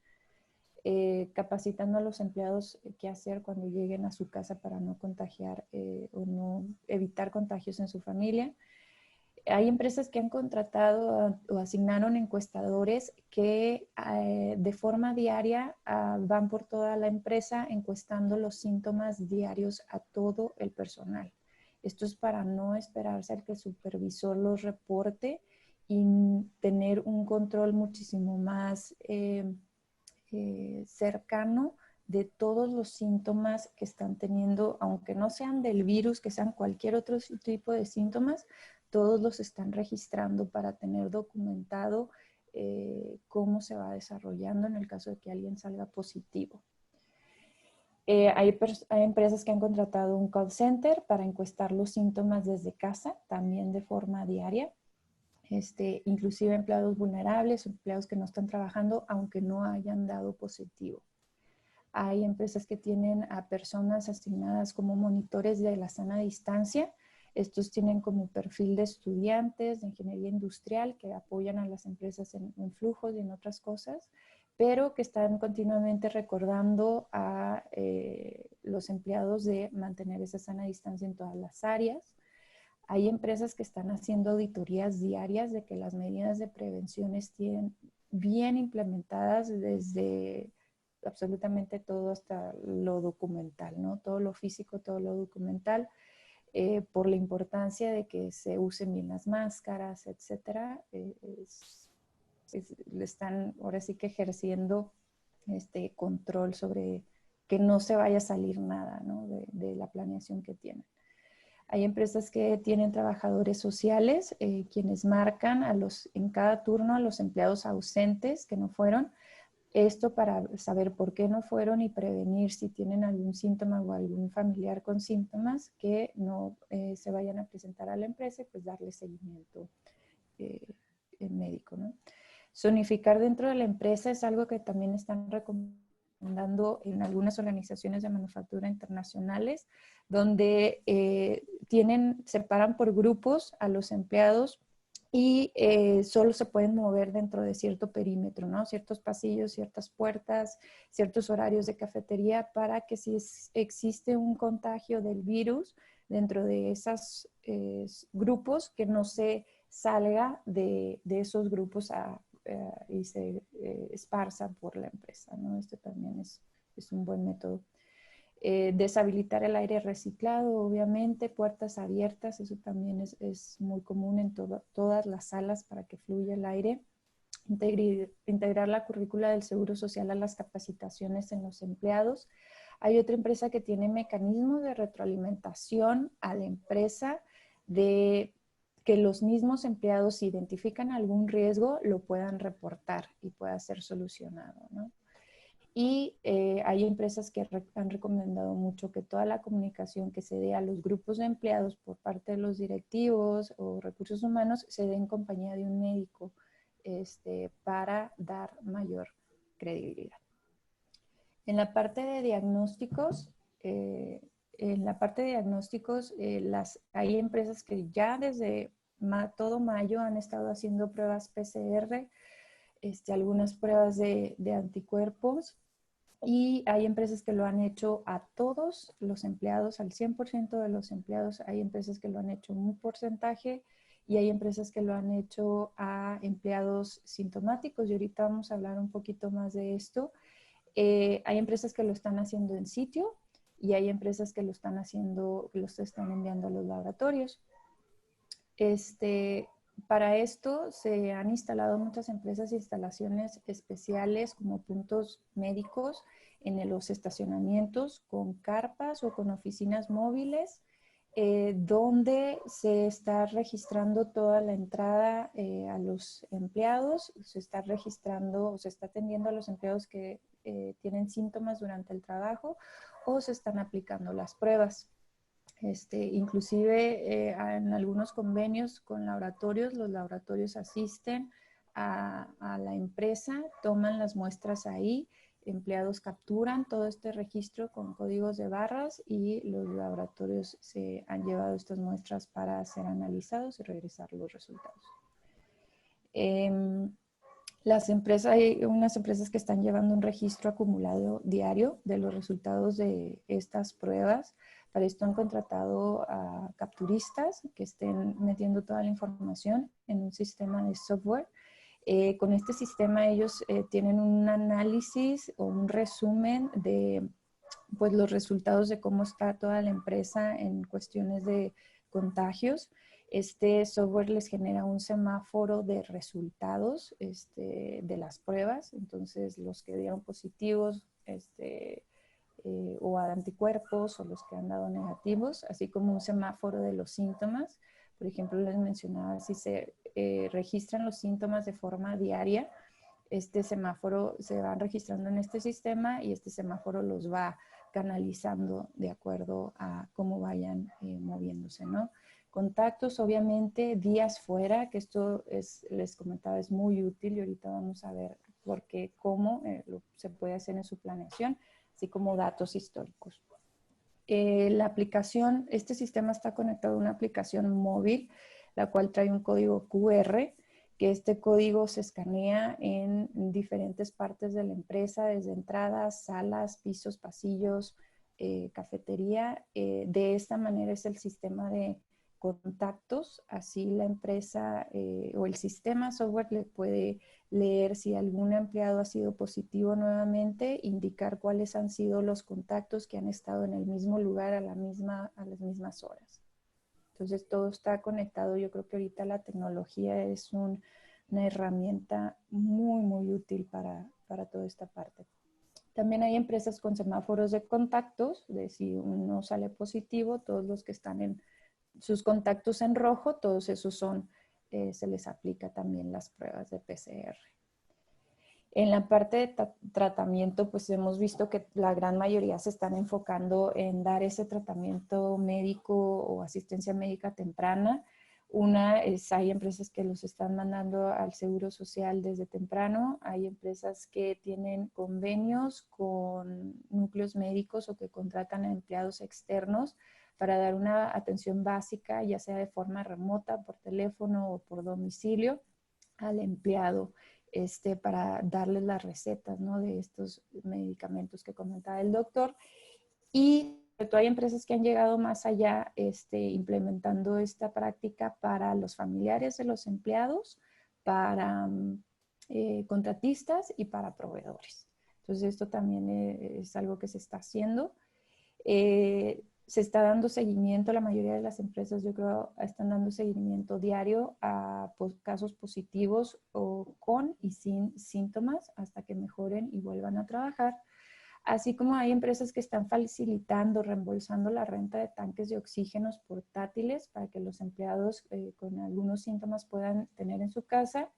Capacitando a los empleados qué hacer cuando lleguen a su casa para no contagiar o no evitar contagios en su familia. Hay empresas que han contratado o asignaron encuestadores que de forma diaria van por toda la empresa encuestando los síntomas diarios a todo el personal. Esto es para no esperarse al que el supervisor los reporte y tener un control muchísimo más cercano de todos los síntomas que están teniendo, aunque no sean del virus, que sean cualquier otro tipo de síntomas, todos los están registrando para tener documentado cómo se va desarrollando en el caso de que alguien salga positivo. Hay empresas que han contratado un call center para encuestar los síntomas desde casa, también de forma diaria. Inclusive empleados vulnerables, empleados que no están trabajando, aunque no hayan dado positivo. Hay empresas que tienen a personas asignadas como monitores de la sana distancia. Estos tienen como perfil de estudiantes de ingeniería industrial que apoyan a las empresas en flujos y en otras cosas, pero que están continuamente recordando a los empleados de mantener esa sana distancia en todas las áreas. Hay empresas que están haciendo auditorías diarias de que las medidas de prevención estén bien implementadas desde absolutamente todo hasta lo documental, ¿no? Todo lo físico, todo lo documental, por la importancia de que se usen bien las máscaras, etcétera. Le están ahora sí que ejerciendo este control sobre que no se vaya a salir nada, ¿no? de la planeación que tienen. Hay empresas que tienen trabajadores sociales, quienes marcan en cada turno a los empleados ausentes que no fueron. Esto para saber por qué no fueron y prevenir si tienen algún síntoma o algún familiar con síntomas que no se vayan a presentar a la empresa y pues darle seguimiento médico, ¿no? Zonificar dentro de la empresa es algo que también están recomendando en algunas organizaciones de manufactura internacionales, donde separan por grupos a los empleados y solo se pueden mover dentro de cierto perímetro, ¿no? Ciertos pasillos, ciertas puertas, ciertos horarios de cafetería, para que si existe un contagio del virus dentro de esos grupos, que no se salga de esos grupos y se esparza por la empresa, ¿no? Este también es un buen método. Deshabilitar el aire reciclado, obviamente, puertas abiertas, eso también es muy común en todas las salas para que fluya el aire. Integrar la currícula del Seguro Social a las capacitaciones en los empleados. Hay otra empresa que tiene mecanismos de retroalimentación a la empresa de que los mismos empleados, si identifican algún riesgo, lo puedan reportar y pueda ser solucionado, ¿no? Y hay empresas que han recomendado mucho que toda la comunicación que se dé a los grupos de empleados por parte de los directivos o recursos humanos se dé en compañía de un médico para dar mayor credibilidad. En la parte de diagnósticos, hay empresas que ya desde todo mayo han estado haciendo pruebas PCR, algunas pruebas de anticuerpos, y hay empresas que lo han hecho a todos los empleados, al 100% de los empleados. Hay empresas que lo han hecho un porcentaje y hay empresas que lo han hecho a empleados sintomáticos, y ahorita vamos a hablar un poquito más de esto. Hay empresas que lo están haciendo en sitio y hay empresas que lo están haciendo, que los están enviando a los laboratorios. Para esto se han instalado muchas empresas instalaciones especiales como puntos médicos en los estacionamientos con carpas o con oficinas móviles, donde se está registrando toda la entrada a los empleados, se está registrando o se está atendiendo a los empleados que tienen síntomas durante el trabajo o se están aplicando las pruebas. Inclusive en algunos convenios con laboratorios, los laboratorios asisten a la empresa, toman las muestras ahí, empleados capturan todo este registro con códigos de barras y los laboratorios se han llevado estas muestras para ser analizados y regresar los resultados. Hay unas empresas que están llevando un registro acumulado diario de los resultados de estas pruebas. Para esto han contratado a capturistas que estén metiendo toda la información en un sistema de software. Con este sistema ellos tienen un análisis o un resumen de pues, los resultados de cómo está toda la empresa en cuestiones de contagios. Este software les genera un semáforo de resultados de las pruebas. Entonces, los que dieron positivos o a anticuerpos o los que han dado negativos, así como un semáforo de los síntomas. Por ejemplo, les mencionaba, si se registran los síntomas de forma diaria, este semáforo se va registrando en este sistema y este semáforo los va canalizando de acuerdo a cómo vayan moviéndose, ¿no? Contactos, obviamente, días fuera, que esto les comentaba, es muy útil y ahorita vamos a ver por qué, cómo se puede hacer en su planeación, así como datos históricos. La aplicación, este sistema está conectado a una aplicación móvil, la cual trae un código QR, que este código se escanea en diferentes partes de la empresa, desde entradas, salas, pisos, pasillos, cafetería. De esta manera es el sistema de contactos, así la empresa o el sistema software le puede leer si algún empleado ha sido positivo nuevamente, indicar cuáles han sido los contactos que han estado en el mismo lugar a las mismas horas. Entonces todo está conectado. Yo creo que ahorita la tecnología es una herramienta muy, muy útil para toda esta parte. También hay empresas con semáforos de contactos, de si uno sale positivo, todos los que están en sus contactos en rojo, todos esos son, se les aplica también las pruebas de PCR. En la parte de tratamiento, pues hemos visto que la gran mayoría se están enfocando en dar ese tratamiento médico o asistencia médica temprana. Hay empresas que los están mandando al Seguro Social desde temprano, hay empresas que tienen convenios con núcleos médicos o que contratan a empleados externos para dar una atención básica, ya sea de forma remota, por teléfono o por domicilio, al empleado. Para darles las recetas, ¿no?, de estos medicamentos que comentaba el doctor. Y hay empresas que han llegado más allá implementando esta práctica para los familiares de los empleados, para contratistas y para proveedores. Entonces esto también es algo que se está haciendo. Se está dando seguimiento, la mayoría de las empresas yo creo están dando seguimiento diario a casos positivos o con y sin síntomas hasta que mejoren y vuelvan a trabajar. Así como hay empresas que están facilitando, reembolsando la renta de tanques de oxígenos portátiles para que los empleados con algunos síntomas puedan tener en su casa.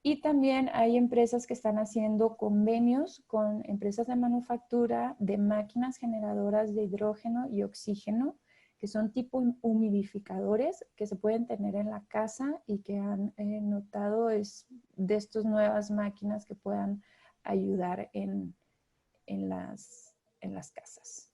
Y también hay empresas que están haciendo convenios con empresas de manufactura de máquinas generadoras de hidrógeno y oxígeno, que son tipo humidificadores que se pueden tener en la casa y que han notado es de estas nuevas máquinas que puedan ayudar en las casas.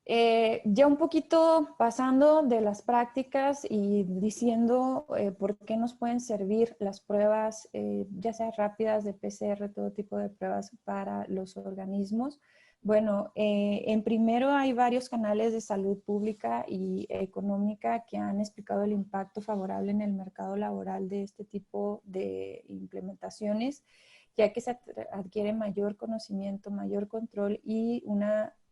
Ya un poquito pasando de las prácticas y diciendo por qué nos pueden servir las pruebas, ya sea rápidas de PCR, todo tipo de pruebas para los organismos. Bueno, en primero hay varios canales de salud pública y económica que han explicado el impacto favorable en el mercado laboral de este tipo de implementaciones, ya que se adquiere mayor conocimiento, mayor control y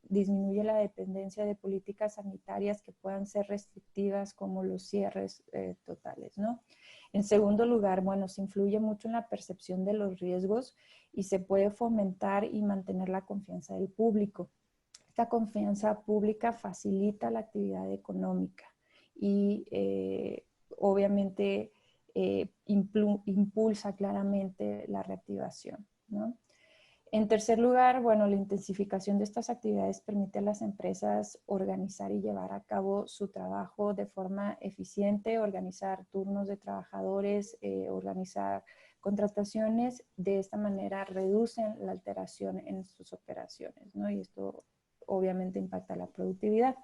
disminuye la dependencia de políticas sanitarias que puedan ser restrictivas como los cierres totales, ¿no? En segundo lugar, bueno, se influye mucho en la percepción de los riesgos y se puede fomentar y mantener la confianza del público. Esta confianza pública facilita la actividad económica y obviamente impulsa claramente la reactivación, ¿no? En tercer lugar, bueno, la intensificación de estas actividades permite a las empresas organizar y llevar a cabo su trabajo de forma eficiente, organizar turnos de trabajadores, organizar contrataciones. De esta manera reducen la alteración en sus operaciones, ¿no? Y esto obviamente impacta la productividad.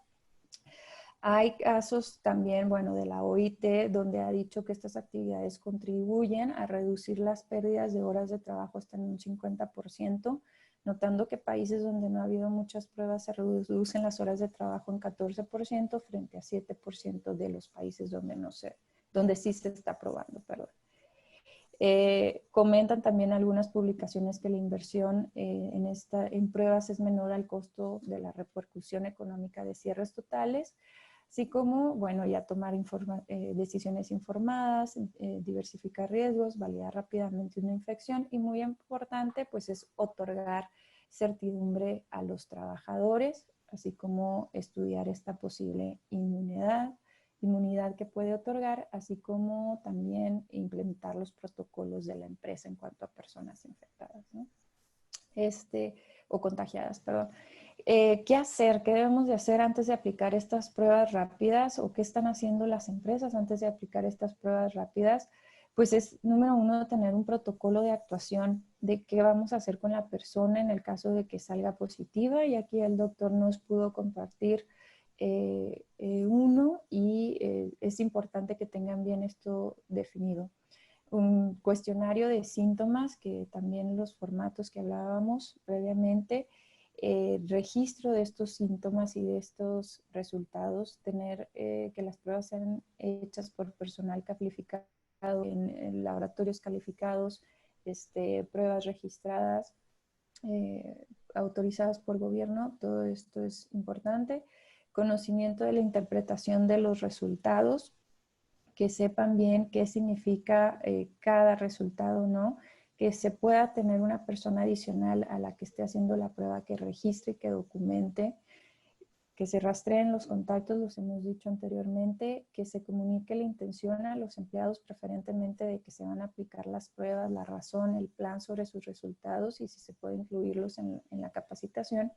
Hay casos también, bueno, de la OIT, donde ha dicho que estas actividades contribuyen a reducir las pérdidas de horas de trabajo hasta en un 50%, notando que países donde no ha habido muchas pruebas se reducen las horas de trabajo en 14% frente a 7% de los países donde sí se está probando, perdón. Comentan también algunas publicaciones que la inversión en pruebas es menor al costo de la repercusión económica de cierres totales, así como, bueno, ya tomar decisiones informadas, diversificar riesgos, validar rápidamente una infección y muy importante, pues es otorgar certidumbre a los trabajadores, así como estudiar esta posible inmunidad que puede otorgar, así como también implementar los protocolos de la empresa en cuanto a personas infectadas, ¿no? O contagiadas, perdón. ¿Qué hacer? ¿Qué debemos de hacer antes de aplicar estas pruebas rápidas? ¿O qué están haciendo las empresas antes de aplicar estas pruebas rápidas? Pues es, número uno, tener un protocolo de actuación de qué vamos a hacer con la persona en el caso de que salga positiva. Y aquí el doctor nos pudo compartir uno y es importante que tengan bien esto definido. Un cuestionario de síntomas, que también los formatos que hablábamos previamente, registro de estos síntomas y de estos resultados, tener que las pruebas sean hechas por personal calificado en laboratorios calificados, pruebas registradas, autorizadas por gobierno. Todo esto es importante. Conocimiento de la interpretación de los resultados, que sepan bien qué significa cada resultado, ¿no? Que se pueda tener una persona adicional a la que esté haciendo la prueba que registre y que documente, que se rastreen los contactos, los hemos dicho anteriormente, que se comunique la intención a los empleados preferentemente de que se van a aplicar las pruebas, la razón, el plan sobre sus resultados y si se puede incluirlos en la capacitación.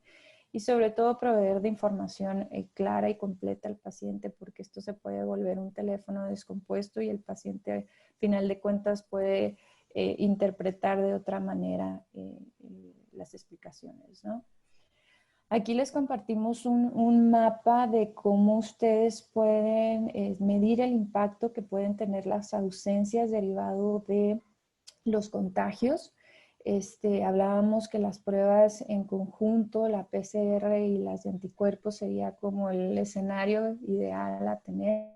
Y sobre todo proveer de información clara y completa al paciente, porque esto se puede volver un teléfono descompuesto y el paciente, al final de cuentas, puede interpretar de otra manera las explicaciones, ¿no? Aquí les compartimos un mapa de cómo ustedes pueden medir el impacto que pueden tener las ausencias derivado de los contagios. Hablábamos que las pruebas en conjunto, la PCR y las de anticuerpos sería como el escenario ideal a tener.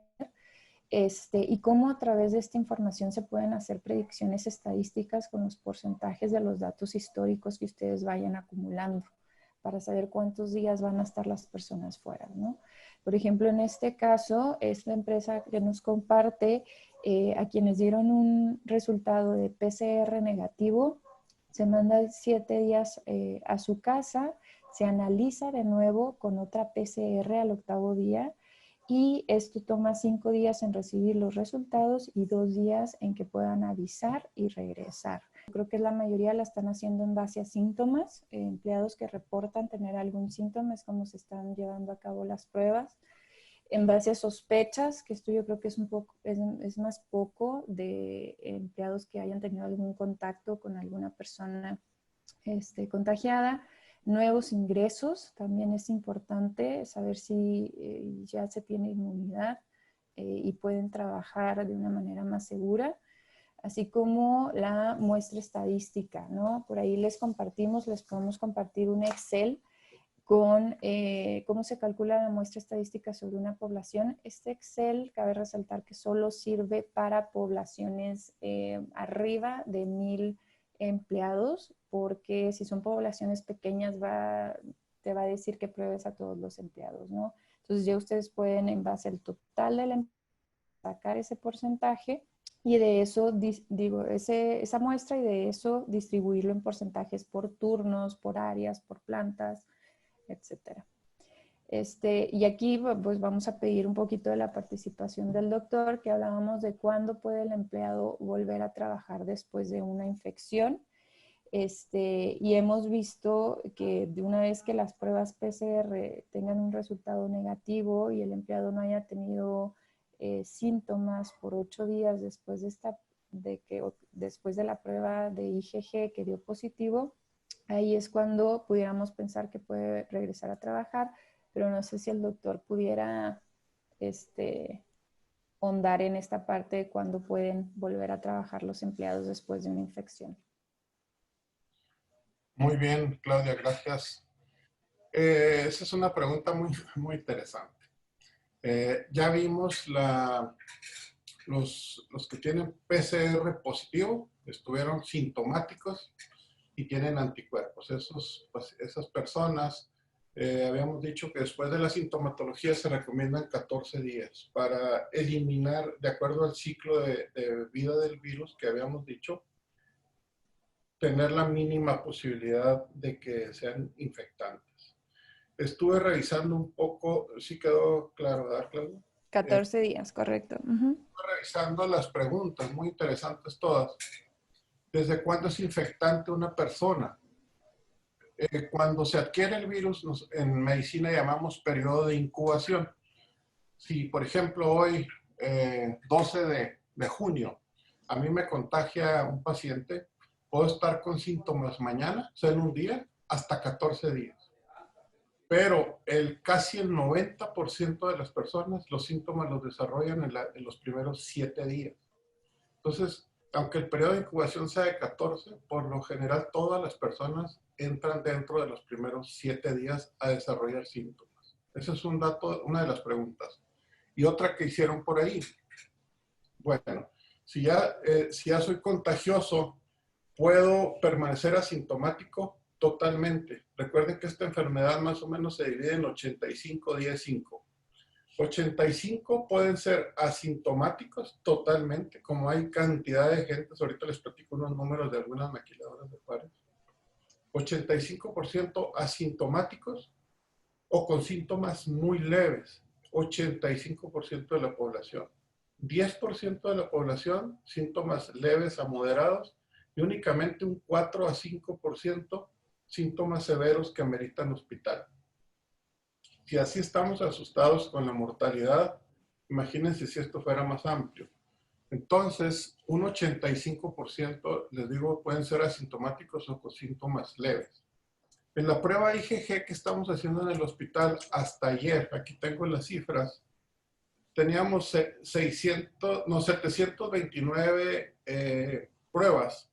Y cómo a través de esta información se pueden hacer predicciones estadísticas con los porcentajes de los datos históricos que ustedes vayan acumulando para saber cuántos días van a estar las personas fuera, ¿no? Por ejemplo, en este caso, esta empresa que nos comparte a quienes dieron un resultado de PCR negativo, se manda 7 días a su casa, se analiza de nuevo con otra PCR al 8º día y esto toma 5 días en recibir los resultados y 2 días en que puedan avisar y regresar. Creo que la mayoría la están haciendo en base a síntomas, empleados que reportan tener algún síntoma, es como se están llevando a cabo las pruebas. En base a sospechas, que esto yo creo que es un poco, es más poco de empleados que hayan tenido algún contacto con alguna persona contagiada. Nuevos ingresos, también es importante saber si ya se tiene inmunidad y pueden trabajar de una manera más segura, así como la muestra estadística, ¿no? Por ahí les podemos compartir un Excel con cómo se calcula la muestra estadística sobre una población. Este Excel, cabe resaltar que solo sirve para poblaciones arriba de 1000 empleados, porque si son poblaciones pequeñas te va a decir que pruebes a todos los empleados, ¿no? Entonces ya ustedes pueden, en base al total de la empresa, sacar ese porcentaje y de eso, esa muestra y de eso distribuirlo en porcentajes por turnos, por áreas, por plantas, etcétera. Y aquí pues vamos a pedir un poquito de la participación del doctor, que hablábamos de cuándo puede el empleado volver a trabajar después de una infección. Y hemos visto que de una vez que las pruebas PCR tengan un resultado negativo y el empleado no haya tenido síntomas por 8 días después después de la prueba de IgG que dio positivo, ahí es cuando pudiéramos pensar que puede regresar a trabajar, pero no sé si el doctor pudiera ahondar en esta parte de cuándo pueden volver a trabajar los empleados después de una infección. Muy bien, Claudia, gracias. Esa es una pregunta muy interesante. Ya vimos los que tienen PCR positivo, estuvieron sintomáticos y tienen anticuerpos. Esas personas, habíamos dicho que después de la sintomatología se recomiendan 14 días para eliminar, de acuerdo al ciclo de vida del virus que habíamos dicho, tener la mínima posibilidad de que sean infectantes. Estuve revisando un poco, sí quedó claro, ¿verdad, Claudia? 14 días, correcto. Estuve revisando las preguntas, muy interesantes todas. ¿Desde cuándo es infectante una persona? Cuando se adquiere el virus, en medicina llamamos periodo de incubación. Si, por ejemplo, hoy, 12 de junio, a mí me contagia un paciente, puedo estar con síntomas mañana, o sea, en un día, hasta 14 días. Pero casi el 90% de las personas, los síntomas los desarrollan en los primeros 7 días. Entonces, aunque el periodo de incubación sea de 14, por lo general todas las personas entran dentro de los primeros 7 días a desarrollar síntomas. Ese es una de las preguntas. Y otra que hicieron por ahí. Bueno, Si ya soy contagioso, ¿puedo permanecer asintomático? Totalmente. Recuerden que esta enfermedad más o menos se divide en 85, 10, 5. 85 pueden ser asintomáticos totalmente, como hay cantidad de gente, ahorita les platico unos números de algunas maquiladoras de Juárez. 85% asintomáticos o con síntomas muy leves, 85% de la población. 10% de la población, síntomas leves a moderados, y únicamente un 4 a 5% síntomas severos que ameritan hospital. Si así estamos asustados con la mortalidad, imagínense si esto fuera más amplio. Entonces, un 85%, les digo, pueden ser asintomáticos o con síntomas leves. En la prueba IgG que estamos haciendo en el hospital hasta ayer, aquí tengo las cifras, teníamos 729 pruebas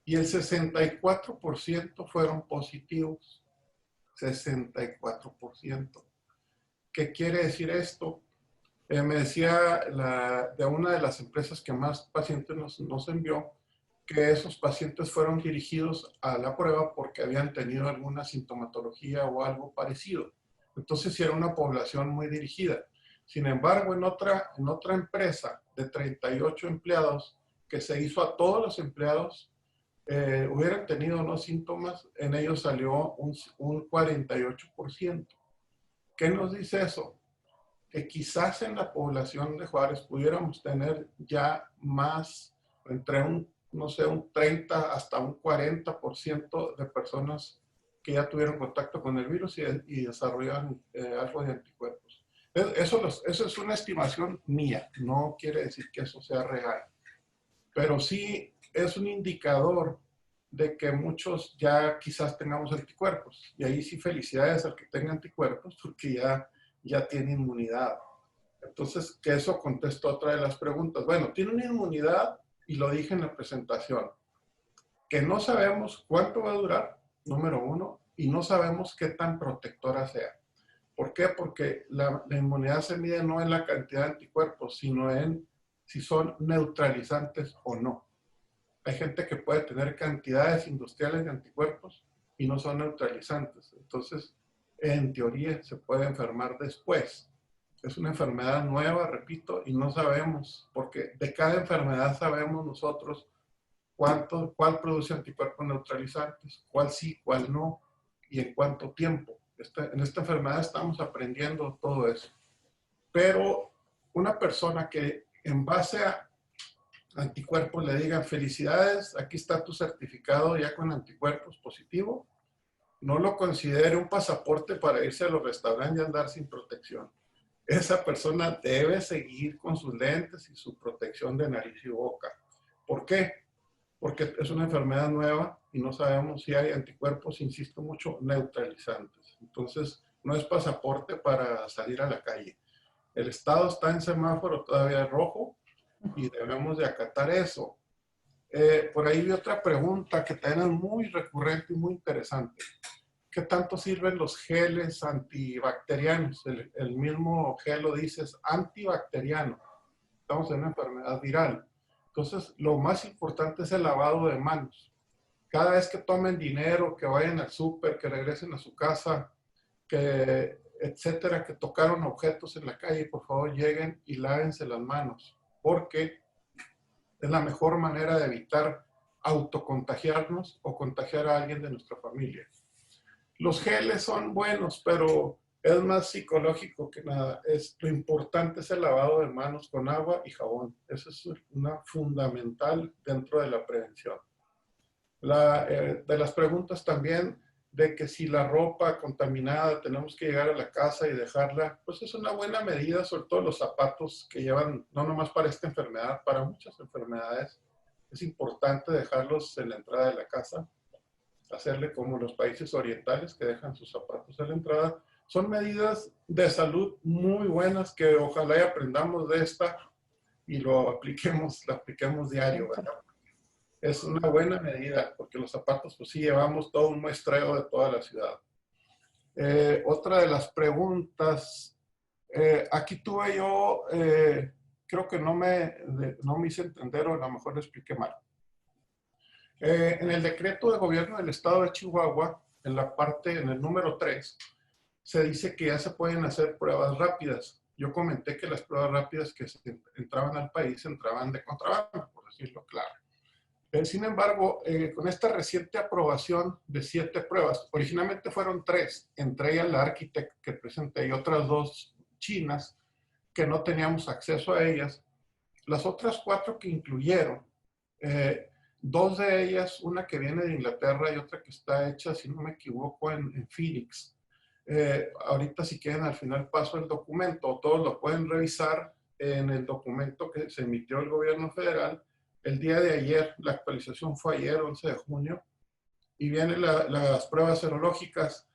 y el 64% fueron positivos. 64%. ¿Qué quiere decir esto? Me decía de una de las empresas que más pacientes nos envió, que esos pacientes fueron dirigidos a la prueba porque habían tenido alguna sintomatología o algo parecido. Entonces, sí era una población muy dirigida. Sin embargo, en otra empresa de 38 empleados, que se hizo a todos los empleados, hubieran tenido unos síntomas, en ellos salió un 48%. ¿Qué nos dice eso? Que quizás en la población de Juárez pudiéramos tener ya más, entre no sé, un 30 hasta un 40% de personas que ya tuvieron contacto con el virus y desarrollaron algo de anticuerpos. Eso es una estimación mía, no quiere decir que eso sea real, pero sí es un indicador de que muchos ya quizás tengamos anticuerpos. Y ahí sí felicidades al que tenga anticuerpos porque ya tiene inmunidad. Entonces, que eso contesta otra de las preguntas. Bueno, tiene una inmunidad y lo dije en la presentación, que no sabemos cuánto va a durar, número uno, y no sabemos qué tan protectora sea. ¿Por qué? Porque la inmunidad se mide no en la cantidad de anticuerpos, sino en si son neutralizantes o no. Hay gente que puede tener cantidades industriales de anticuerpos y no son neutralizantes. Entonces, en teoría, se puede enfermar después. Es una enfermedad nueva, repito, y no sabemos, porque de cada enfermedad sabemos nosotros cuál produce anticuerpos neutralizantes, cuál sí, cuál no, y en cuánto tiempo. En esta enfermedad estamos aprendiendo todo eso. Pero una persona que en base a anticuerpos le digan felicidades, aquí está tu certificado ya con anticuerpos positivo, no lo considere un pasaporte para irse a los restaurantes y andar sin protección. Esa persona debe seguir con sus lentes y su protección de nariz y boca. ¿Por qué? Porque es una enfermedad nueva y no sabemos si hay anticuerpos, insisto mucho, neutralizantes. Entonces, no es pasaporte para salir a la calle. El estado está en semáforo todavía rojo y debemos de acatar eso. Por ahí vi otra pregunta que también es muy recurrente y muy interesante. ¿Qué tanto sirven los geles antibacterianos? El mismo gel lo dice, es antibacteriano. Estamos en una enfermedad viral. Entonces, lo más importante es el lavado de manos. Cada vez que tomen dinero, que vayan al súper, que regresen a su casa, etcétera, que tocaron objetos en la calle, por favor lleguen y lávense las manos, porque es la mejor manera de evitar autocontagiarnos o contagiar a alguien de nuestra familia. Los geles son buenos, pero es más psicológico que nada. Lo importante es el lavado de manos con agua y jabón. Eso es una fundamental dentro de la prevención. De las preguntas también de que si la ropa contaminada tenemos que llegar a la casa y dejarla, pues es una buena medida, sobre todo los zapatos que llevan, no nomás para esta enfermedad, para muchas enfermedades. Es importante dejarlos en la entrada de la casa, hacerle como los países orientales que dejan sus zapatos en la entrada. Son medidas de salud muy buenas que ojalá y aprendamos de esta y lo apliquemos diario, ¿verdad? Es una buena medida, porque los zapatos, pues sí, llevamos todo un muestreo de toda la ciudad. Otra de las preguntas, aquí tuve yo creo que no me hice entender o a lo mejor lo expliqué mal. En el decreto de gobierno del estado de Chihuahua, en el número 3, se dice que ya se pueden hacer pruebas rápidas. Yo comenté que las pruebas rápidas que entraban al país entraban de contrabando, por decirlo claro. Sin embargo, con esta reciente aprobación de 7 pruebas, originalmente fueron 3, entre ellas la Architect que presenté y otras 2 chinas que no teníamos acceso a ellas. Las otras 4 que incluyeron, 2 de ellas, una que viene de Inglaterra y otra que está hecha, si no me equivoco, en Phoenix. Ahorita si quieren al final paso el documento, todos lo pueden revisar en el documento que se emitió el gobierno federal el día de ayer. La actualización fue ayer, 11 de junio, y vienen las pruebas serológicas.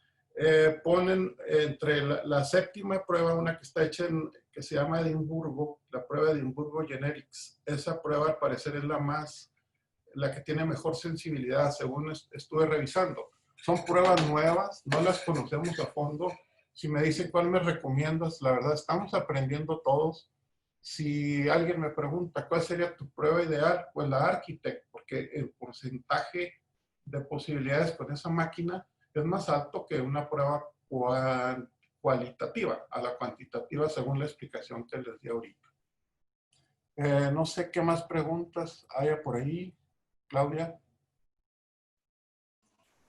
Ponen entre la séptima prueba, una que está hecha que se llama Edimburgo, la prueba de Edimburgo Generics. Esa prueba al parecer es la que tiene mejor sensibilidad, según estuve revisando. Son pruebas nuevas, no las conocemos a fondo. Si me dicen cuál me recomiendas, la verdad estamos aprendiendo todos. Si alguien me pregunta cuál sería tu prueba ideal, pues la Architect, porque el porcentaje de posibilidades con esa máquina es más alto que una prueba cualitativa a la cuantitativa, según la explicación que les di ahorita. No sé qué más preguntas haya por ahí, Claudia.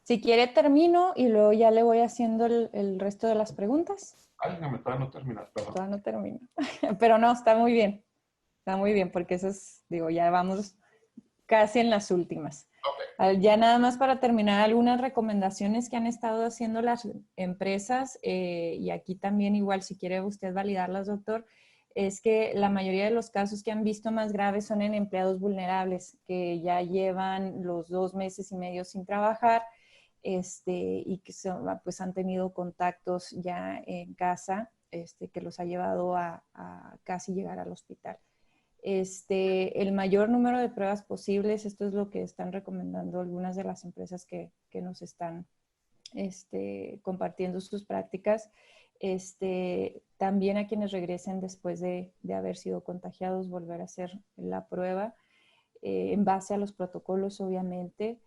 Si quiere termino y luego ya le voy haciendo el resto de las preguntas. Ay, no, todavía no terminas, perdón. Todavía no termino. Pero no, está muy bien. Está muy bien porque eso es, digo, ya vamos casi en las últimas. Okay. Ya nada más para terminar, algunas recomendaciones que han estado haciendo las empresas, y aquí también igual si quiere usted validarlas, doctor, es que la mayoría de los casos que han visto más graves son en empleados vulnerables, que ya llevan los 2 meses y medio sin trabajar, y que pues han tenido contactos ya en casa, que los ha llevado a casi llegar al hospital. El mayor número de pruebas posibles, esto es lo que están recomendando algunas de las empresas que nos están compartiendo sus prácticas. También a quienes regresen después de haber sido contagiados, volver a hacer la prueba en base a los protocolos, obviamente.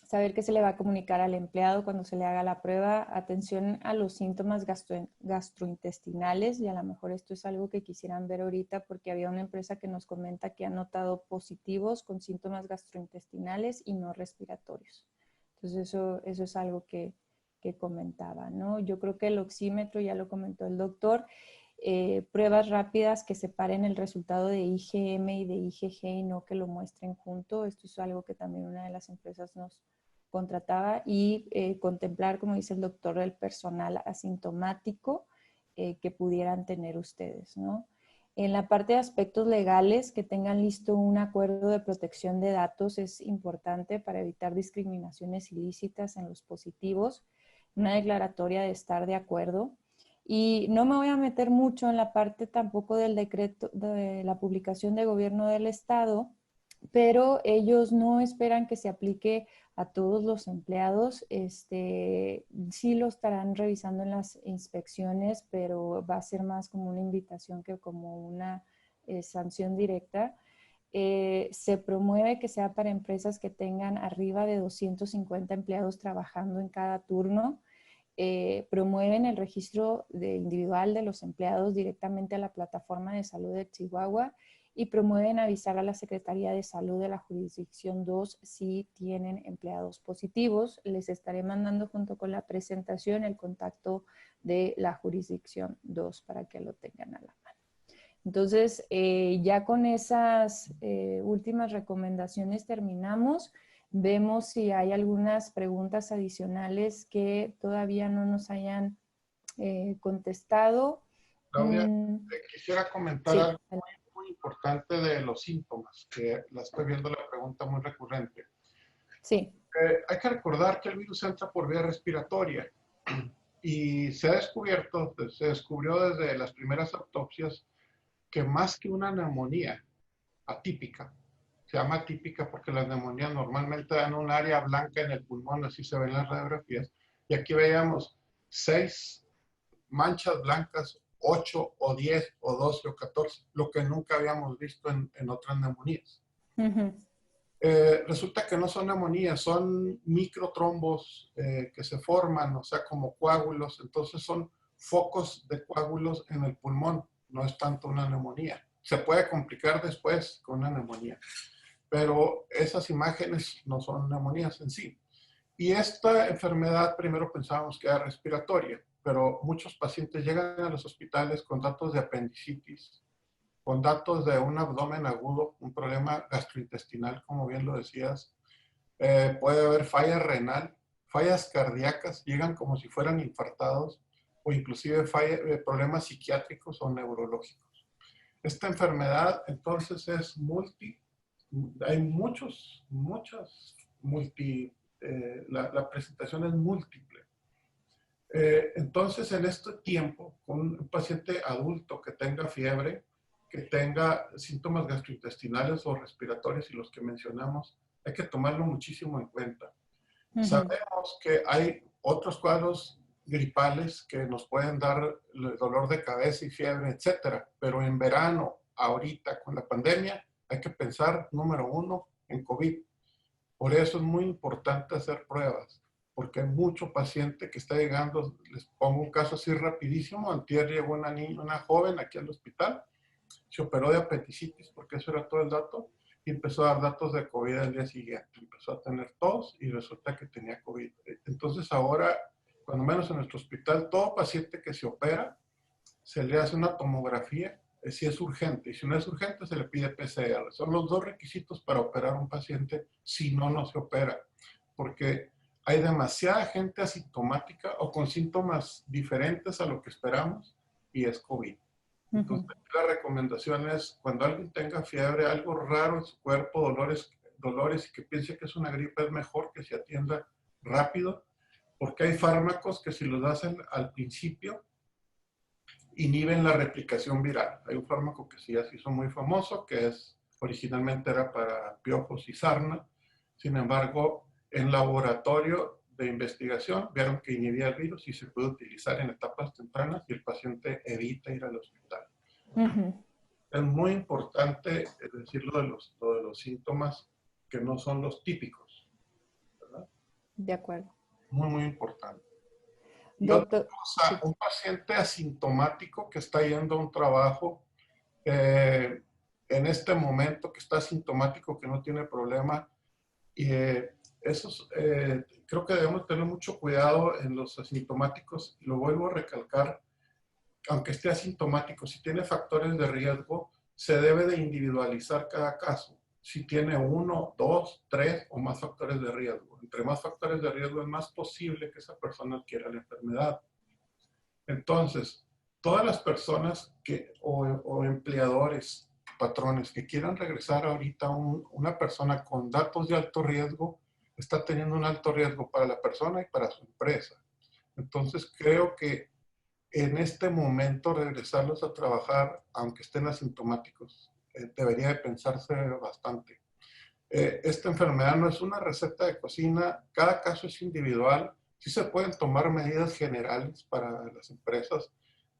Saber qué se le va a comunicar al empleado cuando se le haga la prueba, atención a los síntomas gastrointestinales, y a lo mejor esto es algo que quisieran ver ahorita porque había una empresa que nos comenta que ha notado positivos con síntomas gastrointestinales y no respiratorios. Entonces eso es algo que comentaba, ¿no? Yo creo que el oxímetro, ya lo comentó el doctor, pruebas rápidas que separen el resultado de IgM y de IgG y no que lo muestren junto. Esto es algo que también una de las empresas nos contrataba, y contemplar, como dice el doctor, el personal asintomático que pudieran tener ustedes, ¿no? En la parte de aspectos legales, que tengan listo un acuerdo de protección de datos es importante para evitar discriminaciones ilícitas en los positivos, una declaratoria de estar de acuerdo. Y no me voy a meter mucho en la parte tampoco del decreto de la publicación de gobierno del estado, pero ellos no esperan que se aplique a todos los empleados. Sí lo estarán revisando en las inspecciones, pero va a ser más como una invitación que como una sanción directa. Se promueve que sea para empresas que tengan arriba de 250 empleados trabajando en cada turno. Promueven el registro individual de los empleados directamente a la plataforma de salud de Chihuahua, y promueven avisar a la Secretaría de Salud de la Jurisdicción 2 si tienen empleados positivos. Les estaré mandando junto con la presentación el contacto de la Jurisdicción 2 para que lo tengan a la mano. Entonces, ya con esas últimas recomendaciones terminamos. Vemos si hay algunas preguntas adicionales que todavía no nos hayan contestado. Claudia, quisiera comentar Sí. algo muy importante de los síntomas, que la estoy viendo la pregunta muy recurrente. Sí. Hay que recordar que el virus entra por vía respiratoria y se descubrió desde las primeras autopsias que más que una neumonía atípica, se llama atípica porque las neumonías normalmente dan un área blanca en el pulmón, así se ven las radiografías, y aquí veíamos 6 manchas blancas 8 o 10 o 12 o 14, lo que nunca habíamos visto en otras neumonías. Resulta que no son neumonías, son microtrombos que se forman, o sea, como coágulos, entonces son focos de coágulos en el pulmón, no es tanto una neumonía. Se puede complicar después con una neumonía, pero esas imágenes no son neumonías en sí. Y esta enfermedad primero pensábamos que era respiratoria, pero muchos pacientes llegan a los hospitales con datos de apendicitis, con datos de un abdomen agudo, un problema gastrointestinal, como bien lo decías. Puede haber falla renal, fallas cardíacas, llegan como si fueran infartados, o inclusive problemas psiquiátricos o neurológicos. Esta enfermedad entonces es hay muchas, la presentación es múltiple. Entonces, en este tiempo, con un paciente adulto que tenga fiebre, que tenga síntomas gastrointestinales o respiratorios y los que mencionamos, hay que tomarlo muchísimo en cuenta. Sabemos que hay otros cuadros gripales que nos pueden dar dolor de cabeza y fiebre, etcétera, pero en verano, ahorita con la pandemia, hay que pensar, número uno, en COVID. Por eso es muy importante hacer pruebas, porque hay mucho paciente que está llegando. Les pongo un caso así rapidísimo. Antier llegó una joven aquí al hospital, se operó de apendicitis, porque eso era todo el dato, y empezó a dar datos de COVID al día siguiente. Empezó a tener tos y resulta que tenía COVID. Entonces ahora, cuando menos en nuestro hospital, todo paciente que se opera, se le hace una tomografía, si es urgente, y si no es urgente se le pide PCR. Son los dos requisitos para operar a un paciente, si no, no se opera, porque hay demasiada gente asintomática o con síntomas diferentes a lo que esperamos, y es COVID. Entonces, la recomendación es, cuando alguien tenga fiebre, algo raro en su cuerpo, dolores y que piense que es una gripe, es mejor que se atienda rápido, porque hay fármacos que si los das al principio, inhiben la replicación viral. Hay un fármaco que sí ya se hizo muy famoso, que originalmente era para piojos y sarna. Sin embargo, en laboratorio de investigación vieron que inhibía el virus y se puede utilizar en etapas tempranas y el paciente evita ir al hospital. Es muy importante decir lo de los síntomas que no son los típicos, ¿verdad? De acuerdo. Muy, muy importante. Y Doctor, otra cosa, sí. un paciente asintomático que está yendo a un trabajo en este momento, que está asintomático, que no tiene problema, y creo que debemos tener mucho cuidado en los asintomáticos. Lo vuelvo a recalcar, aunque esté asintomático, si tiene factores de riesgo, se debe de individualizar cada caso. Si tiene 1, 2, 3 o más factores de riesgo. Entre más factores de riesgo es más posible que esa persona adquiera la enfermedad. Entonces, todas las personas o empleadores, patrones que quieran regresar ahorita a una persona con datos de alto riesgo, está teniendo un alto riesgo para la persona y para su empresa. Entonces, creo que en este momento regresarlos a trabajar, aunque estén asintomáticos, debería de pensarse bastante. Esta enfermedad no es una receta de cocina, cada caso es individual. Sí se pueden tomar medidas generales para las empresas,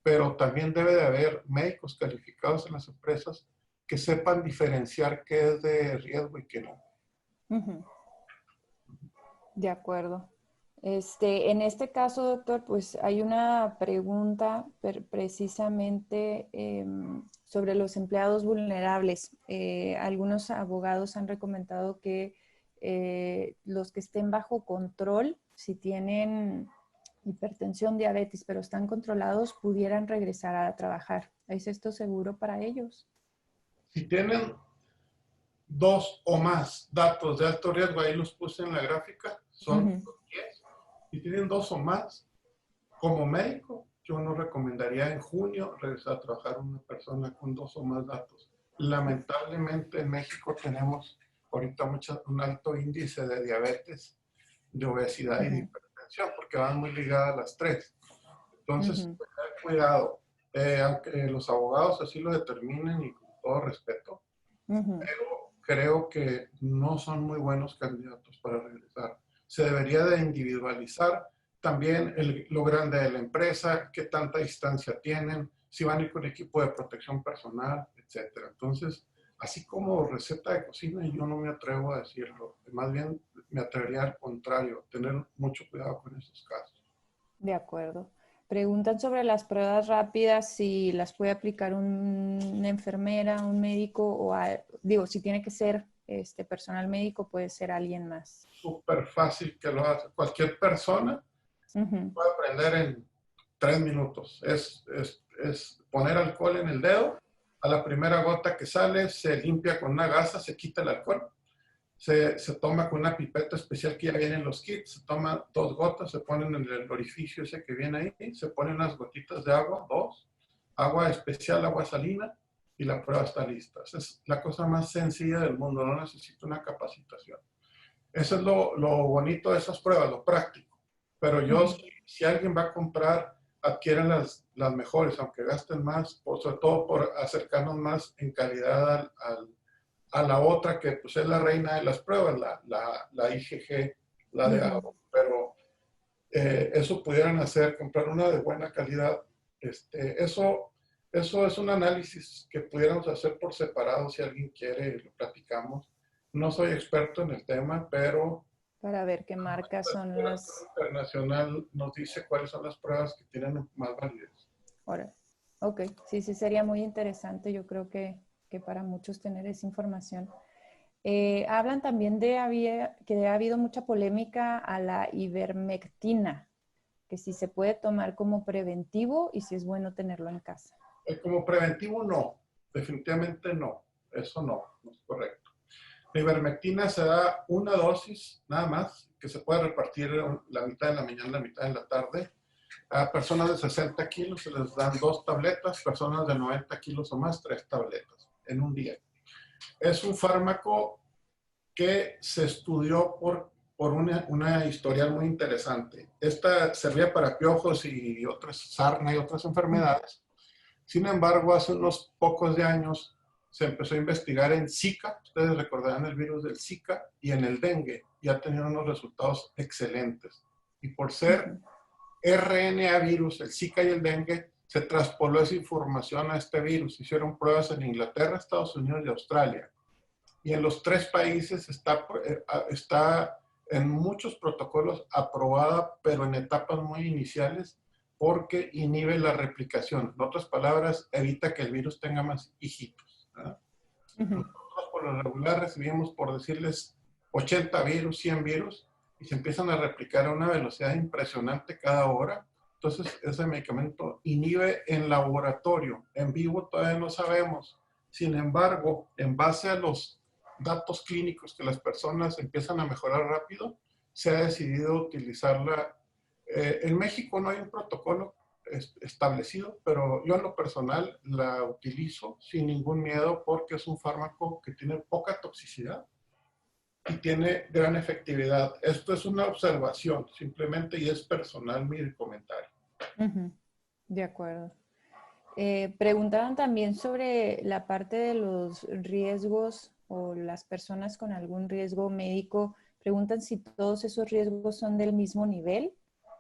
pero también debe de haber médicos calificados en las empresas que sepan diferenciar qué es de riesgo y qué no. De acuerdo. En este caso, doctor, pues hay una pregunta precisamente sobre los empleados vulnerables. Algunos abogados han recomendado que los que estén bajo control, si tienen hipertensión, diabetes, pero están controlados, pudieran regresar a trabajar. ¿Es esto seguro para ellos? Si tienen 2 o más datos de alto riesgo, ahí los puse en la gráfica, son 10. Si tienen 2 o más, como médico, yo no recomendaría en junio regresar a trabajar una persona con 2 o más datos. Lamentablemente en México tenemos ahorita un alto índice de diabetes, de obesidad y de hipertensión, porque van muy ligadas las tres. Entonces, tener cuidado. Aunque los abogados así lo determinen y con todo respeto, pero creo que no son muy buenos candidatos para regresar. Se debería de individualizar también lo grande de la empresa, qué tanta distancia tienen, si van a ir con equipo de protección personal, etcétera. Entonces, así como receta de cocina, yo no me atrevo a decirlo. Más bien me atrevería al contrario, tener mucho cuidado con esos casos. De acuerdo. Preguntan sobre las pruebas rápidas, si las puede aplicar una enfermera, un médico, digo, si tiene que ser personal médico, puede ser alguien más. Súper fácil que lo hace. Cualquier persona puede aprender en 3 minutos. Es poner alcohol en el dedo, a la primera gota que sale se limpia con una gasa, se quita el alcohol, se toma con una pipeta especial que ya viene en los kits, se toma 2 gotas, se ponen en el orificio ese que viene ahí, se ponen unas gotitas de agua, 2, agua especial, agua salina, y la prueba está lista. Esa es la cosa más sencilla del mundo, no necesita una capacitación. Eso es lo bonito de esas pruebas, lo práctico. Pero yo, si alguien va a comprar, adquieren las mejores, aunque gasten más, sobre todo por acercarnos más en calidad a la otra que pues es la reina de las pruebas, la IgG, la de agua. Pero eso pudieran hacer, comprar una de buena calidad. Eso es un análisis que pudiéramos hacer por separado si alguien quiere, lo platicamos. No soy experto en el tema, pero para ver qué marcas son la las... internacional nos dice cuáles son las pruebas que tienen más validez. Ahora, ok, sí, sí, sería muy interesante. Yo creo que para muchos tener esa información. Hablan también que ha habido mucha polémica a la ivermectina, que si se puede tomar como preventivo y si es bueno tenerlo en casa. Como preventivo, no. Definitivamente no. Eso no es correcto. La ivermectina se da una dosis nada más, que se puede repartir la mitad en la mañana y la mitad en la tarde. A personas de 60 kilos se les dan 2 tabletas, personas de 90 kilos o más, 3 tabletas en un día. Es un fármaco que se estudió por una historial muy interesante. Esta servía para piojos y otras sarna y otras enfermedades. Sin embargo, hace unos pocos de años se empezó a investigar en Zika, ustedes recordarán el virus del Zika, y en el dengue, y ha tenido unos resultados excelentes. Y por ser RNA virus, el Zika y el dengue, se traspoló esa información a este virus. Hicieron pruebas en Inglaterra, Estados Unidos y Australia. Y en los 3 países está en muchos protocolos aprobada, pero en etapas muy iniciales, porque inhibe la replicación. En otras palabras, evita que el virus tenga más hijitos. Nosotros por lo regular recibimos, por decirles, 80 virus, 100 virus, y se empiezan a replicar a una velocidad impresionante cada hora. Entonces, ese medicamento inhibe en laboratorio. En vivo todavía no sabemos. Sin embargo, en base a los datos clínicos que las personas empiezan a mejorar rápido, se ha decidido utilizarla. En México no hay un protocolo establecido, pero yo en lo personal la utilizo sin ningún miedo porque es un fármaco que tiene poca toxicidad y tiene gran efectividad. Esto es una observación simplemente y es personal mi comentario. De acuerdo. Preguntaban también sobre la parte de los riesgos o las personas con algún riesgo médico. Preguntan si todos esos riesgos son del mismo nivel